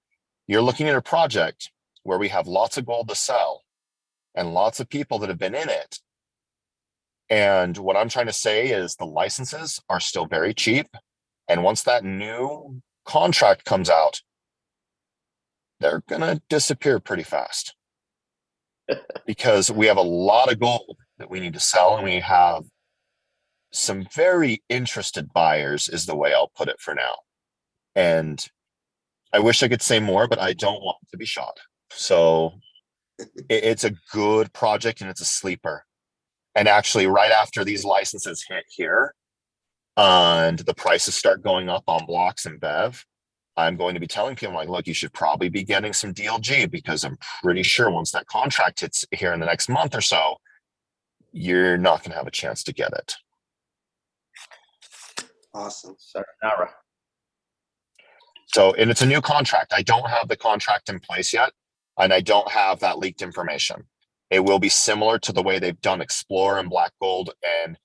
Speaker 2: looking at a project where we have lots of gold to sell and lots of people that have been in it. And what I'm trying to say is the licenses are still very cheap. And once that new contract comes out, they're going to disappear pretty fast, because we have a lot of gold that we need to sell, and we have some very interested buyers, is the way I'll put it for now. And I wish I could say more, but I don't want to be shot. So it's a good project, and it's a sleeper. And actually, right after these licenses hit here and the prices start going up on blocks and BEV, I'm going to be telling people like, look, you should probably be getting some DLG, because I'm pretty sure once that contract hits here in the next month or so, you're not going to have a chance to get it.
Speaker 4: Awesome.
Speaker 1: Sayonara.
Speaker 2: So, and it's a new contract. I don't have the contract in place yet, and I don't have that leaked information. It will be similar to the way they've done Explore and Black Gold and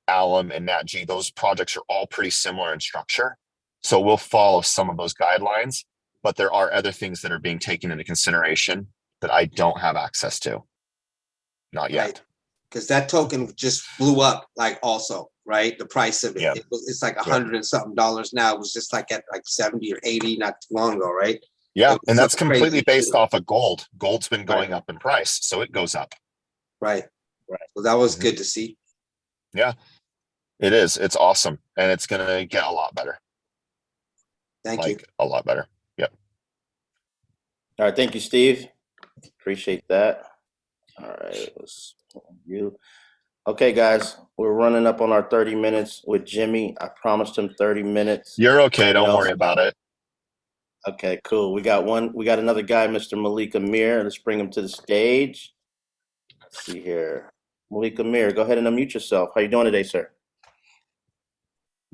Speaker 2: Alum and Nat G. Those projects are all pretty similar in structure. So we'll follow some of those guidelines, but there are other things that are being taken into consideration that I don't have access to. Not yet.
Speaker 4: Right. Because that token just blew up, like also, right? The price of it.
Speaker 2: Yeah.
Speaker 4: It's like $100 and something now. It was just like at like 70 or 80 not too long ago, right?
Speaker 2: Yeah. And that's
Speaker 4: something
Speaker 2: completely
Speaker 4: crazy.
Speaker 2: based off of gold. Gold's been going
Speaker 4: Right.
Speaker 2: up in price, so it goes up.
Speaker 4: Right.
Speaker 1: Right.
Speaker 4: So that was
Speaker 2: Mhm.
Speaker 4: good to see.
Speaker 2: Yeah, it is. It's awesome. And it's going to get a lot better.
Speaker 4: Thank you.
Speaker 2: Like a lot better. Yep.
Speaker 1: All right, thank you, Steve. Appreciate that. All right, let's you. Okay, guys, we're running up on our 30 minutes with Jimmy. I promised him 30 minutes.
Speaker 2: You're okay.
Speaker 1: You
Speaker 2: Don't
Speaker 1: know,
Speaker 2: worry about it.
Speaker 1: Okay, cool. We got another guy, Mr. Malik Amir. Let's bring him to the stage. Let's see here. Malik Amir, go ahead and unmute yourself. How you doing today, sir?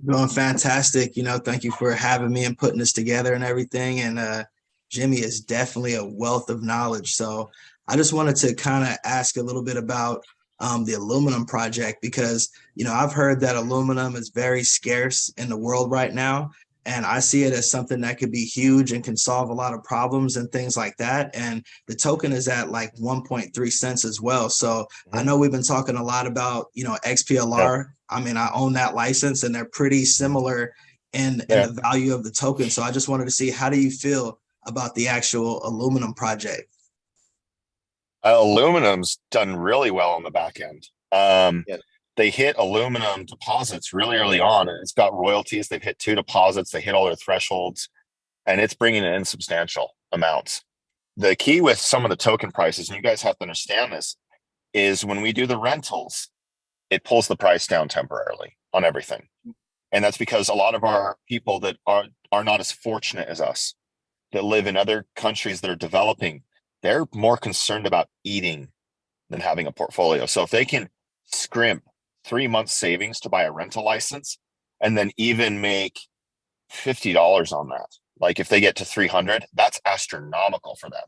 Speaker 5: Doing fantastic. Thank you for having me and putting this together and everything. And Jimmy is definitely a wealth of knowledge. So I just wanted to kind of ask a little bit about the aluminum project, because, I've heard that aluminum is very scarce in the world right now. And I see it as something that could be huge and can solve a lot of problems and things like that. And the token is at like 1.3 cents as well. So I know we've been talking a lot about, XPLR. I mean, I own that license and they're pretty similar in the value of the token. So I just wanted to see, how do you feel about the actual aluminum project?
Speaker 2: Aluminum's done really well on the back end.
Speaker 1: Yeah.
Speaker 2: They hit aluminum deposits really early on, and it's got royalties. They've hit 2 deposits. They hit all their thresholds, and it's bringing in substantial amounts. The key with some of the token prices, and you guys have to understand this, is when we do the rentals, it pulls the price down temporarily on everything. And that's because a lot of our people that are not as fortunate as us, that live in other countries that are developing, they're more concerned about eating than having a portfolio. So if they can scrimp 3 months savings to buy a rental license and then even make $50 on that, like if they get to 300, that's astronomical for them,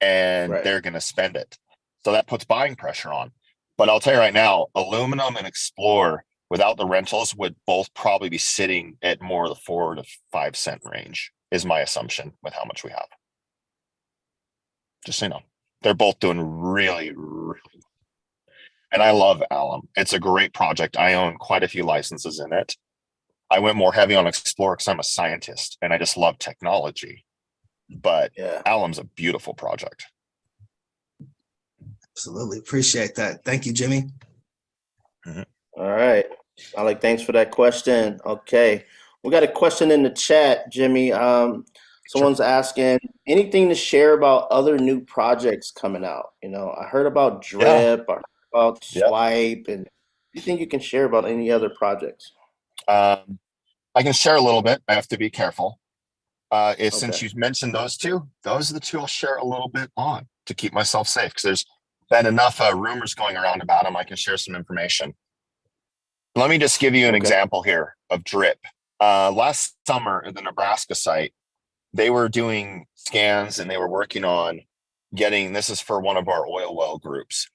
Speaker 2: and
Speaker 1: Right.
Speaker 2: they're going to spend it. So that puts buying pressure on. But I'll tell you right now, aluminum and Explore without the rentals would both probably be sitting at more the 4 to 5 cent range, is my assumption with how much we have. Just so you know, they're both doing really, really well. And I love Alum. It's a great project. I own quite a few licenses in it. I went more heavy on Explore because I'm a scientist and I just love technology. But
Speaker 1: Yeah.
Speaker 2: Alum's a beautiful project.
Speaker 5: Absolutely. Appreciate that. Thank you, Jimmy.
Speaker 1: All right. Malik, thanks for that question. Okay. We got a question in the chat, Jimmy. Someone's asking, anything to share about other new projects coming out? I heard about Drip, I heard about Swipe, and do you think you can share about any other projects?
Speaker 2: I can share a little bit. I have to be careful. Since you mentioned those are the two I'll share a little bit on to keep myself safe, because there's been enough rumors going around about them. I can share some information. Let me just give you an example here of Drip. Last summer at the Nebraska site, they were doing scans and they were working on getting, this is for one of our oil well groups.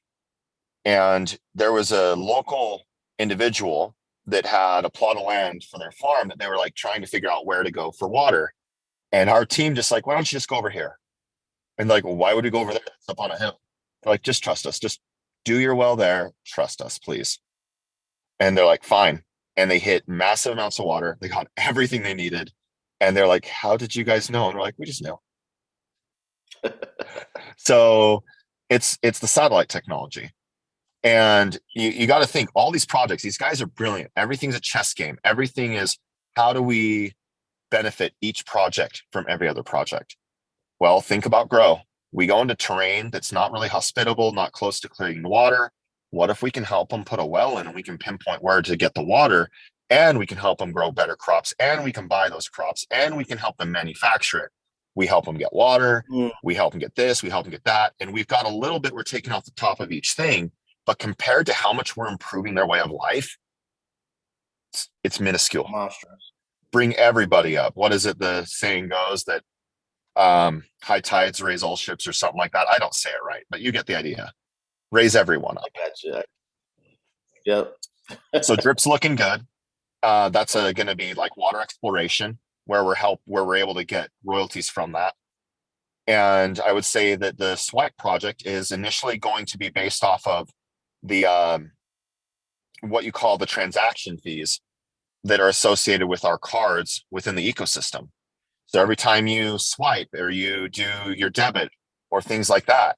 Speaker 2: And there was a local individual that had a plot of land for their farm that they were like trying to figure out where to go for water. And our team just like, why don't you just go over here? And like, well, why would we go over there? It's up on a hill. They're like, just trust us. Just do your well there. Trust us, please. And they're like, fine. And they hit massive amounts of water. They got everything they needed. And they're like, how did you guys know? And we're like, we just knew. So it's the satellite technology. And you got to think, all these projects, these guys are brilliant. Everything's a chess game. Everything is, how do we benefit each project from every other project? Well, think about grow. We go into terrain that's not really hospitable, not close to clean water. What if we can help them put a well in and we can pinpoint where to get the water, and we can help them grow better crops, and we can buy those crops, and we can help them manufacture it. We help them get water, we help them get this, we help them get that. And we've got a little bit we're taking off the top of each thing, but compared to how much we're improving their way of life, it's minuscule.
Speaker 1: Monstrous.
Speaker 2: Bring everybody up. What is it the saying goes that high tides raise all ships or something like that? I don't say it right, but you get the idea. Raise everyone up.
Speaker 1: I got you. Yep.
Speaker 2: So drip's looking good. That's going to be like water exploration, where we're able to get royalties from that. And I would say that the swipe project is initially going to be based off of the what you call the transaction fees that are associated with our cards within the ecosystem. So every time you swipe or you do your debit or things like that,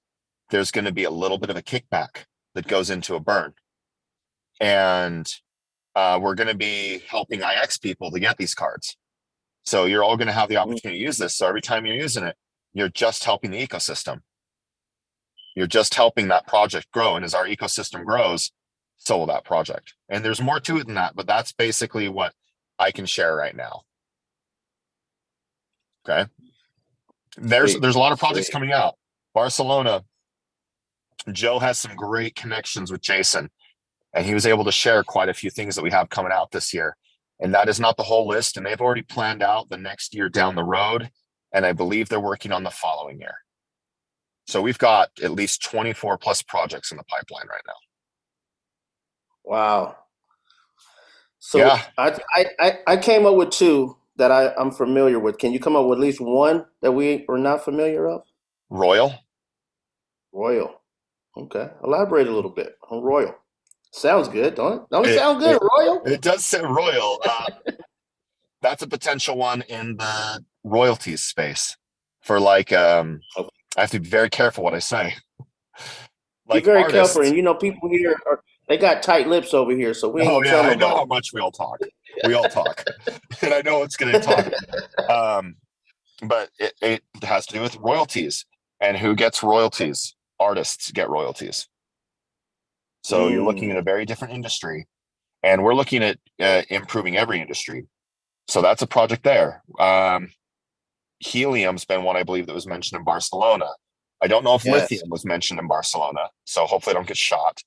Speaker 2: there's going to be a little bit of a kickback that goes into a burn. And we're going to be helping IX people to get these cards. So you're all going to have the opportunity to use this. So every time you're using it, you're just helping the ecosystem. You're just helping that project grow. And as our ecosystem grows, so will that project. And there's more to it than that, but that's basically what I can share right now. Okay. There's a lot of projects coming out. Barcelona, Joe has some great connections with Jason, and he was able to share quite a few things that we have coming out this year. And that is not the whole list. And they've already planned out the next year down the road. And I believe they're working on the following year. So we've got at least 24 plus projects in the pipeline right now.
Speaker 1: Wow. So
Speaker 2: yeah,
Speaker 1: I came up with two that I'm familiar with. Can you come up with at least one that we are not familiar of?
Speaker 2: Royal.
Speaker 1: Okay. Elaborate a little bit on Royal. Sounds good, don't it? Don't it sound good, Royal?
Speaker 2: It does sound Royal. That's a potential one in the royalties space for like, I have to be very careful what I say.
Speaker 1: Like be very careful. And people here they got tight lips over here, so we ain't gonna tell
Speaker 2: I know how much we all talk. We all talk. And I know it's gonna talk. But it has to do with royalties. And who gets royalties? Artists get royalties. So you're looking at a very different industry. And we're looking at improving every industry. So that's a project there. Helium's been one I believe that was mentioned in Barcelona. I don't know if lithium was mentioned in Barcelona, so hopefully I don't get shot.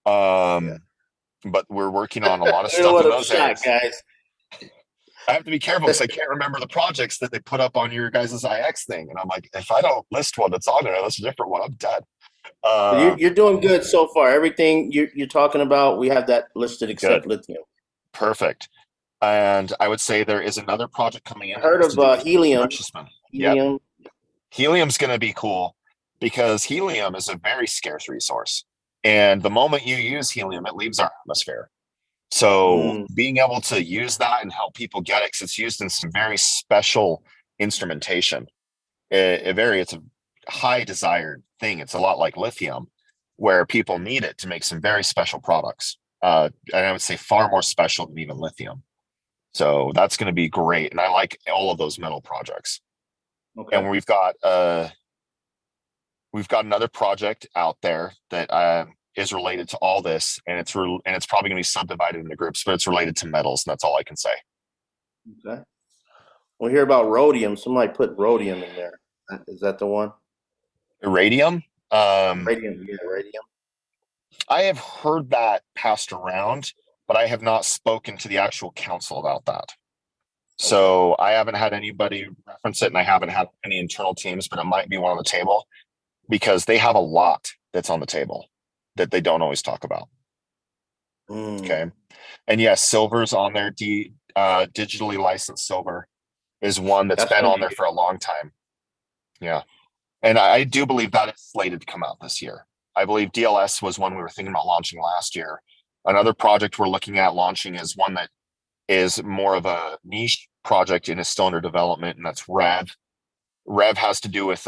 Speaker 2: But we're working on a lot of stuff in those areas. Guys. I have to be careful because I can't remember the projects that they put up on your guys' IX thing. And I'm like, if I don't list one that's on there, that's a different one. I'm dead.
Speaker 1: You're doing good so far. Everything you're talking about, we have that listed except lithium.
Speaker 2: Perfect. And I would say there is another project coming in.
Speaker 1: I heard of helium.
Speaker 2: Helium. Helium's going to be cool because helium is a very scarce resource. And the moment you use helium, it leaves our atmosphere. So being able to use that and help people get it, because it's used in some very special instrumentation. It's a high desired thing. It's a lot like lithium, where people need it to make some very special products. And I would say far more special than even lithium. So that's going to be great. And I like all of those metal projects. Okay. And we've got another project out there that is related to all this, and it's probably going to be subdivided into groups, but it's related to metals, and that's all I can say.
Speaker 1: Okay. We'll hear about rhodium. Somebody put rhodium in there. Is that the one?
Speaker 2: Radium?
Speaker 1: Radium.
Speaker 2: I have heard that passed around, but I have not spoken to the actual council about that. Okay. So I haven't had anybody reference it, and I haven't had any internal teams, but it might be one on the table because they have a lot that's on the table that they don't always talk about. Okay. And yes, silver's on there. Digitally licensed silver is one that's been on there for a long time. Yeah. And I do believe that is slated to come out this year. I believe DLS was one we were thinking about launching last year. Another project we're looking at launching is one that is more of a niche project and is still under development, and that's Rev. Rev has to do with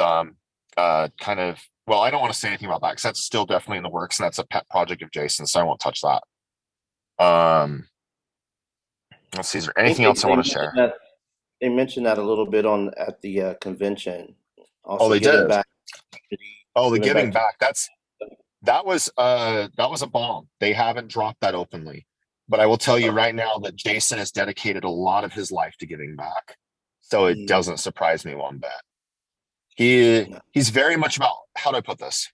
Speaker 2: well, I don't want to say anything about that because that's still definitely in the works, and that's a pet project of Jason, so I won't touch that. Let's see, is there anything else I want to share?
Speaker 1: They mentioned that a little bit at the convention.
Speaker 2: Also, they did. The giving back. That was a bomb. They haven't dropped that openly. But I will tell you right now that Jason has dedicated a lot of his life to giving back. So it doesn't surprise me one bit. He's very much about, how do I put this?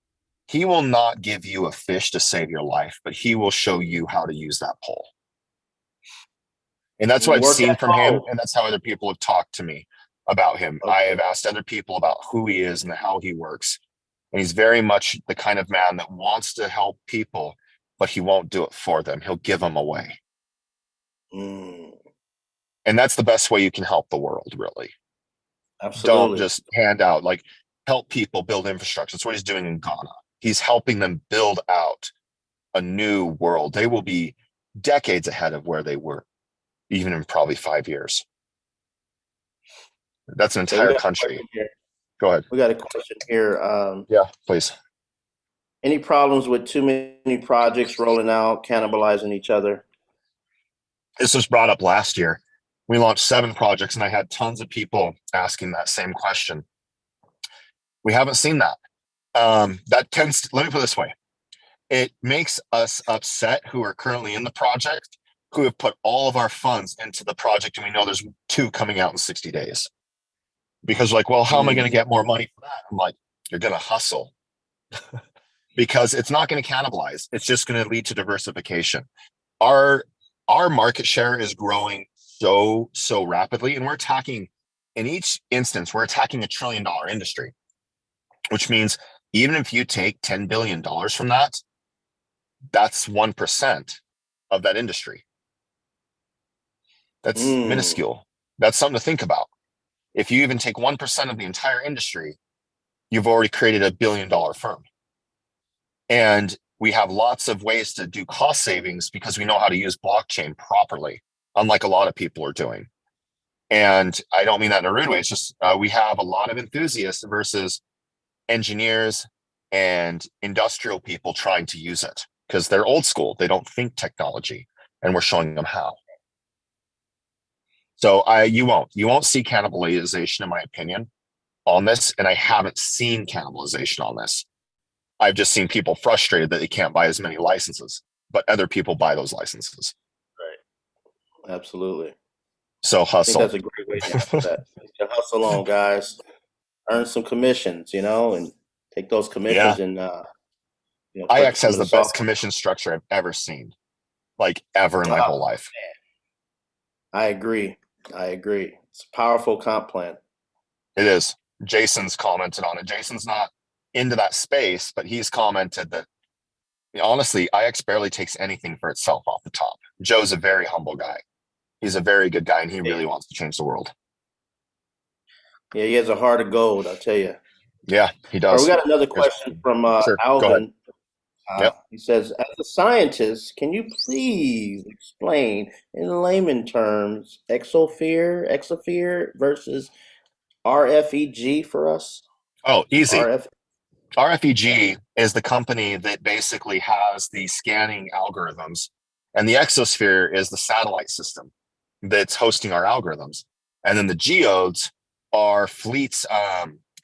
Speaker 2: He will not give you a fish to save your life, but he will show you how to use that pole. And that's what I've
Speaker 1: Work
Speaker 2: seen
Speaker 1: that
Speaker 2: from him,
Speaker 1: pole.
Speaker 2: and that's how other people have talked to me about him. I
Speaker 1: Okay.
Speaker 2: have asked other people about who he is and how he works. And he's very much the kind of man that wants to help people, but he won't do it for them. He'll give them away.
Speaker 1: Mm,
Speaker 2: And that's the best way you can help the world, really. Don't
Speaker 1: absolutely.
Speaker 2: just hand out, like, help people build infrastructure. That's what he's doing in Ghana. He's helping them build out a new world. They will be decades ahead of where they were, even in probably 5 years. That's an
Speaker 1: Okay, we
Speaker 2: entire
Speaker 1: got a
Speaker 2: country.
Speaker 1: question here.
Speaker 2: Go ahead.
Speaker 1: We got a question here.
Speaker 2: Yeah, please.
Speaker 1: Any problems with too many projects rolling out, cannibalizing each other?
Speaker 2: This was brought up last year. We launched 7 projects, and I had tons of people asking that same question. We haven't seen that. That tends to, let me put it this way. It makes us upset who are currently in the project, who have put all of our funds into the project, and we know there's 2 coming out in 60 days. Because, like, well, how am I going to get more money for that? I'm like, you're going to hustle. Because it's not going to cannibalize. It's just going to lead to diversification. Our market share is growing so rapidly, and we're attacking, in each instance, we're attacking $1 trillion industry, which means even if you take $10 billion from that, that's 1% of that industry. That's minuscule. That's something to think about. If you even take 1% of the entire industry, you've already created $1 billion firm. And we have lots of ways to do cost savings because we know how to use blockchain properly, unlike a lot of people are doing. And I don't mean that in a rude way. It's just we have a lot of enthusiasts versus engineers and industrial people trying to use it because they're old school. They don't think technology, and we're showing them how. So you won't see cannibalization, in my opinion, on this. And I haven't seen cannibalization on this. I've just seen people frustrated that they can't buy as many licenses, but other people buy those licenses.
Speaker 1: Right. Absolutely.
Speaker 2: So
Speaker 1: I think
Speaker 2: hustle.
Speaker 1: that's a great way to answer that. Hustle on, guys. Earn some commissions, and take those commissions
Speaker 2: Yeah.
Speaker 1: and
Speaker 2: IX
Speaker 1: purchase some
Speaker 2: has
Speaker 1: of the
Speaker 2: the best
Speaker 1: software.
Speaker 2: commission structure I've ever seen, like ever in my whole life.
Speaker 1: I agree. It's a powerful comp plan.
Speaker 2: It is. Jason's commented on it. Jason's not into that space, but he's commented that, honestly, IX barely takes anything for itself off the top. Joe's a very humble guy. He's a very good guy, and he really wants to change the world.
Speaker 1: Yeah, he has a heart of gold, I'll tell you.
Speaker 2: Yeah, he
Speaker 1: All right,
Speaker 2: does.
Speaker 1: we got another question from
Speaker 2: Sure. Go ahead.
Speaker 1: Alvin.
Speaker 2: Yep.
Speaker 1: He says, as a scientist, can you please explain in layman terms exosphere versus RFEG for us?
Speaker 2: Oh, easy.
Speaker 1: RF.
Speaker 2: RFEG is the company that basically has the scanning algorithms, and the exosphere is the satellite system that's hosting our algorithms. And then the geodes are Fleet's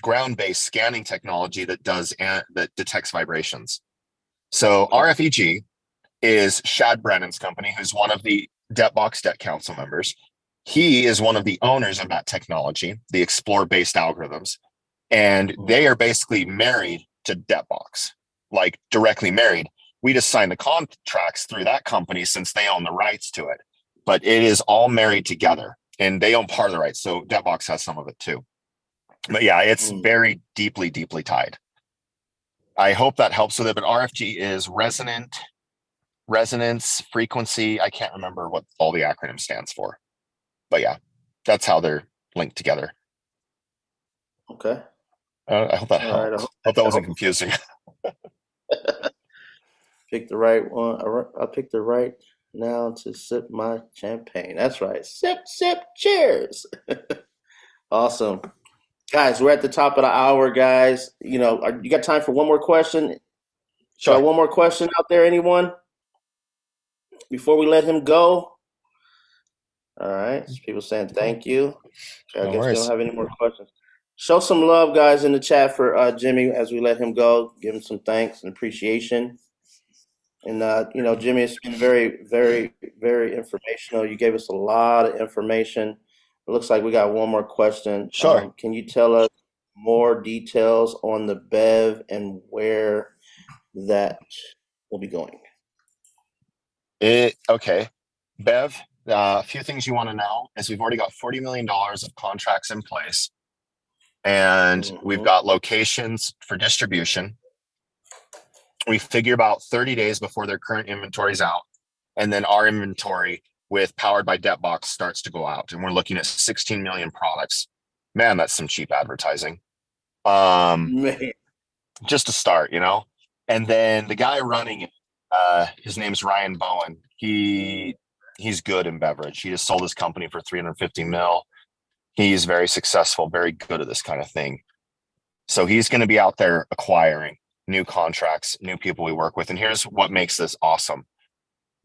Speaker 2: ground-based scanning technology that detects vibrations. So RFEG is Shad Brennan's company, who's one of the DebtBox Debt Council members. He is one of the owners of that technology, the Explore-based algorithms. And they are basically married to DebtBox, like directly married. We just signed the contracts through that company since they own the rights to it. But it is all married together, and they own part of the rights. So DebtBox has some of it too. But yeah, it's very deeply tied. I hope that helps with it. But RFG is resonance frequency. I can't remember what all the acronym stands for. But yeah, that's how they're linked together.
Speaker 1: Okay.
Speaker 2: I hope that
Speaker 1: All right,
Speaker 2: helps. Hope that wasn't confusing.
Speaker 1: Pick the right one. I picked the right now to sip my champagne. That's right. Sip, cheers. Awesome. Guys, we're at the top of the hour, guys. You got time for one more question?
Speaker 2: Sure.
Speaker 1: Got one more question out there, anyone? Before we let him go? All right. People saying thank you. Okay, I guess we don't have any more questions. Show some love, guys, in the chat for Jimmy as we let him go. Give him some thanks and appreciation. And Jimmy, it's been very, very, very informational. You gave us a lot of information. It looks like we got one more question.
Speaker 2: Sure.
Speaker 1: Can you tell us more details on the BEV and where that will be going?
Speaker 2: Okay. Bev, a few things you want to know is we've already got $40 million of contracts in place, and we've got locations for distribution. We figure about 30 days before their current inventory's out. And then our inventory with powered by DebtBox starts to go out. And we're looking at 16 million products. Man, that's some cheap advertising.
Speaker 1: Man.
Speaker 2: Just to start, And then the guy running it, his name's Ryan Bowen. He's good in beverage. He just sold his company for 350 mil. He's very successful, very good at this kind of thing. So he's going to be out there acquiring new contracts, new people we work with. And here's what makes this awesome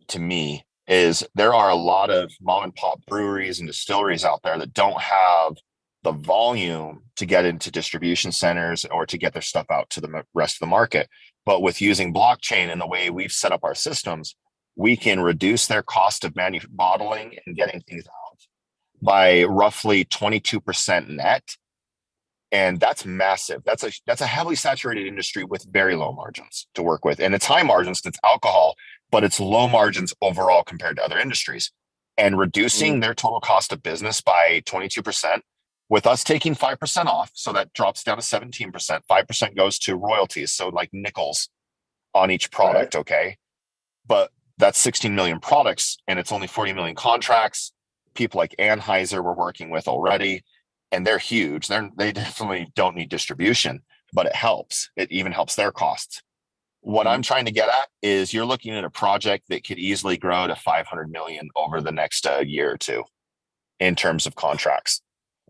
Speaker 2: to me is there are a lot of mom and pop breweries and distilleries out there that don't have the volume to get into distribution centers or to get their stuff out to the rest of the market. But with using blockchain and the way we've set up our systems, we can reduce their cost of bottling and getting things out by roughly 22% net. And that's massive. That's a heavily saturated industry with very low margins to work with. And it's high margins, it's alcohol, but it's low margins overall compared to other industries. And reducing their total cost of business by 22%, with us taking 5% off. So that drops down to 17%. 5% goes to royalties. So like nickels on each product. Right. Okay. But that's 16 million products and it's only 40 million contracts. People like Anheuser we're working with already, and they're huge. They definitely don't need distribution, but it helps. It even helps their costs. What I'm trying to get at is you're looking at a project that could easily grow to 500 million over the next year or two in terms of contracts,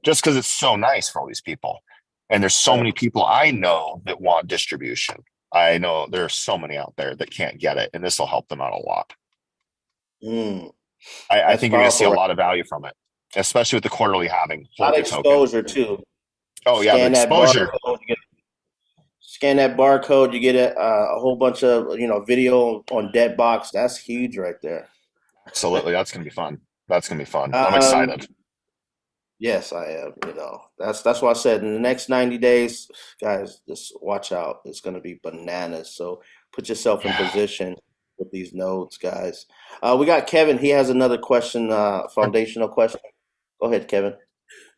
Speaker 2: just because it's so nice for all these people. And there's so many people I know that want distribution. I know there are so many out there that can't get it, and this will help them out a lot. I think you're going to see a lot of value from it, especially with the quarterly halving.
Speaker 1: A lot of exposure too.
Speaker 2: Oh yeah, the exposure.
Speaker 1: Scan that barcode, you get a whole bunch of video on DebtBox. That's huge right there.
Speaker 2: Absolutely, that's gonna be fun. I'm excited.
Speaker 1: Yes, I am. That's why I said in the next 90 days, guys, just watch out. It's gonna be bananas. So put yourself in position with these nodes, guys. We got Kevin. He has another question, foundational question. Go ahead, Kevin.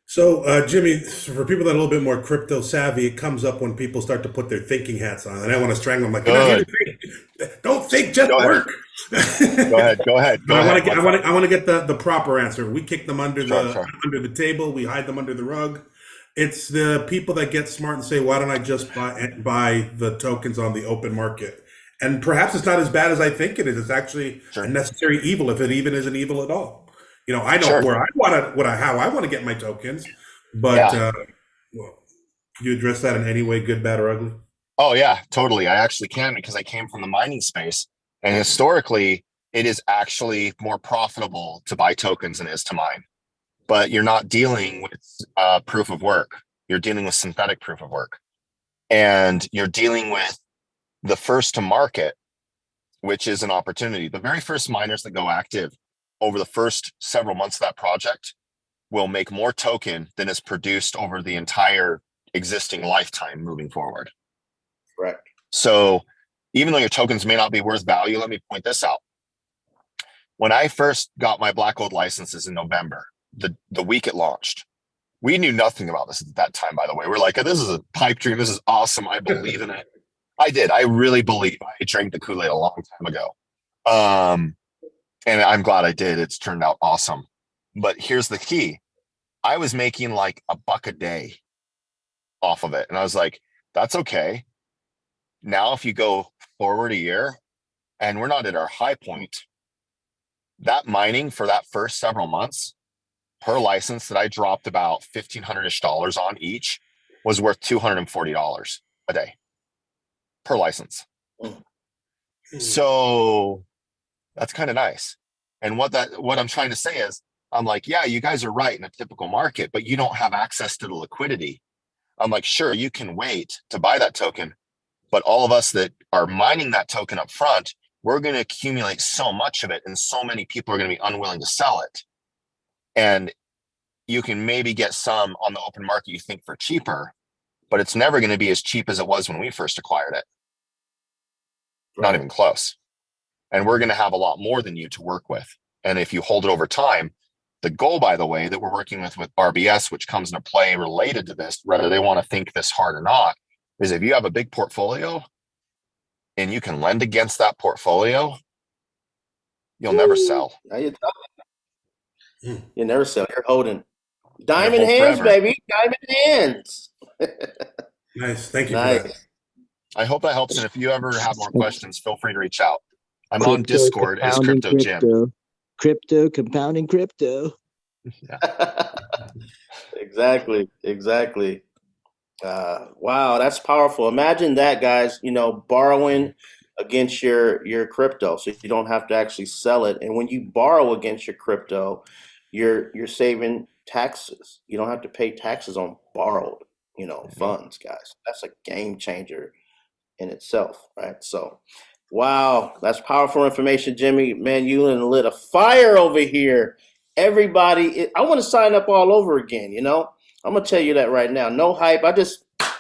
Speaker 3: So, Jimmy, for people that are a little bit more crypto savvy, it comes up when people start to put their thinking hats on, and I want to strangle them. Like, don't think, just work.
Speaker 2: Go ahead.
Speaker 3: I want to get the proper answer. We kick them under the table. We hide them under the rug. It's the people that get smart and say, "Why don't I just buy the tokens on the open market?" And perhaps it's not as bad as I think it is. It's actually a necessary evil, if it even is an evil at all. I know how I want to get my tokens, but can you address that in any way, good, bad, or ugly?
Speaker 2: Oh yeah, totally. I actually can, because I came from the mining space, and historically, it is actually more profitable to buy tokens than it is to mine. But you're not dealing with proof of work. You're dealing with synthetic proof of work, and you're dealing with the first to market, which is an opportunity. The very first miners that go active over the first several months of that project will make more token than is produced over the entire existing lifetime moving forward.
Speaker 1: Correct.
Speaker 2: So even though your tokens may not be worth value, let me point this out. When I first got my black gold licenses in November, the week it launched, we knew nothing about this at that time, by the way. We're like, this is a pipe dream. This is awesome. I believe in it. I did. I really believe. I drank the Kool-Aid a long time ago. And I'm glad I did. It's turned out awesome. But here's the key. I was making like $1 a day off of it. And I was like, that's okay. Now, if you go forward a year and we're not at our high point, that mining for that first several months per license that I dropped about $1,500-ish on each was worth $240 a day per license. So that's kind of nice. And what I'm trying to say is, I'm like, yeah, you guys are right in a typical market, but you don't have access to the liquidity I'm like, sure, you can wait to buy that token, but all of us that are mining that token up front, we're going to accumulate so much of it, and so many people are going to be unwilling to sell it. And you can maybe get some on the open market, you think, for cheaper, but it's never going to be as cheap as it was when we first acquired it.
Speaker 1: Right.
Speaker 2: Not even close. And we're going to have a lot more than you to work with. And if you hold it over time, the goal, by the way, that we're working with RBS, which comes into play related to this, whether they want to think this hard or not, is if you have a big portfolio and you can lend against that portfolio, you'll never sell.
Speaker 1: Now you're talking. You never sell. You're holding diamond
Speaker 2: hold
Speaker 1: hands,
Speaker 2: forever.
Speaker 1: baby. Diamond hands.
Speaker 3: Nice. Thank you for
Speaker 1: Nice.
Speaker 3: that.
Speaker 2: I hope that helps. And if you ever have more questions, feel free to reach out. I'm on Discord as
Speaker 6: compounding
Speaker 2: Crypto Jim.
Speaker 6: Crypto, compounding crypto.
Speaker 1: Exactly. Exactly. Wow, that's powerful. Imagine that, guys, you know, borrowing against your crypto, so you don't have to actually sell it. And when you borrow against your crypto, you're saving taxes. You don't have to pay taxes on borrowed, you know, funds, guys. That's a game changer in itself, right? So, wow, that's powerful information, Jimmy. Man, you lit a fire over here. Everybody, I want to sign up all over again, you know? I'm going to tell you that right now. No hype. Let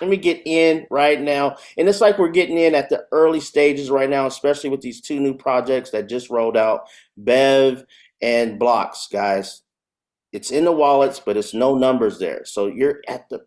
Speaker 1: me get in right now. And it's like we're getting in at the early stages right now, especially with these two new projects that just rolled out, BEV and Blocks, guys. It's in the wallets, but it's no numbers there. So you're at the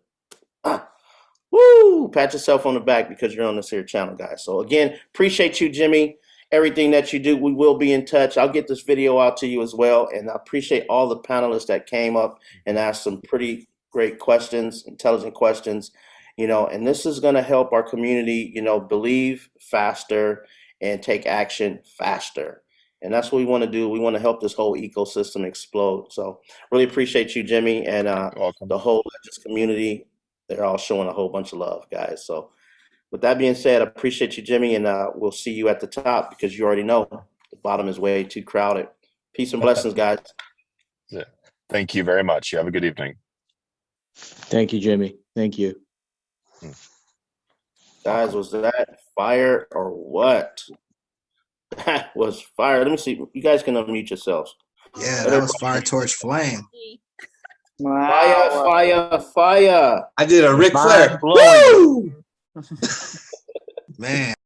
Speaker 1: woo! Pat yourself on the back because you're on this here channel, guys. So again, appreciate you, Jimmy. Everything that you do, we will be in touch. I'll get this video out to you as well. And I appreciate all the panelists that came up and asked some pretty great questions, intelligent questions, you know, and this is going to help our community, you know, believe faster and take action faster. And that's what we want to do. We want to help this whole ecosystem explode. So really appreciate you, Jimmy, and
Speaker 2: Welcome.
Speaker 1: the whole Legends community. They're all showing a whole bunch of love, guys. So with that being said, I appreciate you, Jimmy, and we'll see you at the top because you already know the bottom is way too crowded. Peace and blessings, guys.
Speaker 2: Yeah. Thank you very much. You have a good evening.
Speaker 6: Thank you, Jimmy. Thank you.
Speaker 1: Guys, was that fire or what? That was fire. Let me see. You guys can unmute yourselves.
Speaker 5: Yeah, that was Fire Torch Flame.
Speaker 1: Fire, fire, fire.
Speaker 4: I did a Ric Flair.
Speaker 7: Mind blowing.
Speaker 4: Woo!
Speaker 5: Man.